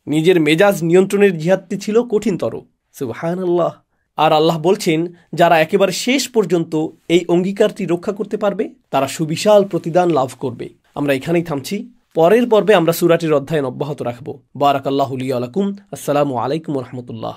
নিজের মেজাজ নিয়ন্ত্রণের জিহাদটি ছিল কঠিনতর। সুবহানাল্লাহ। আর আল্লাহ বলছেন, যারা একেবারে শেষ পর্যন্ত এই অঙ্গীকারটি রক্ষা করতে পারবে তারা সুবিশাল প্রতিদান লাভ করবে। আমরা এখানেই থামছি। পরের পর্বে আমরা সূরাটির অধ্যয়ন অব্যাহত রাখব। বারাকাল্লাহু লি ওয়া লাকুম। আসসালামু আলাইকুম ওয়া রাহমাতুল্লাহ।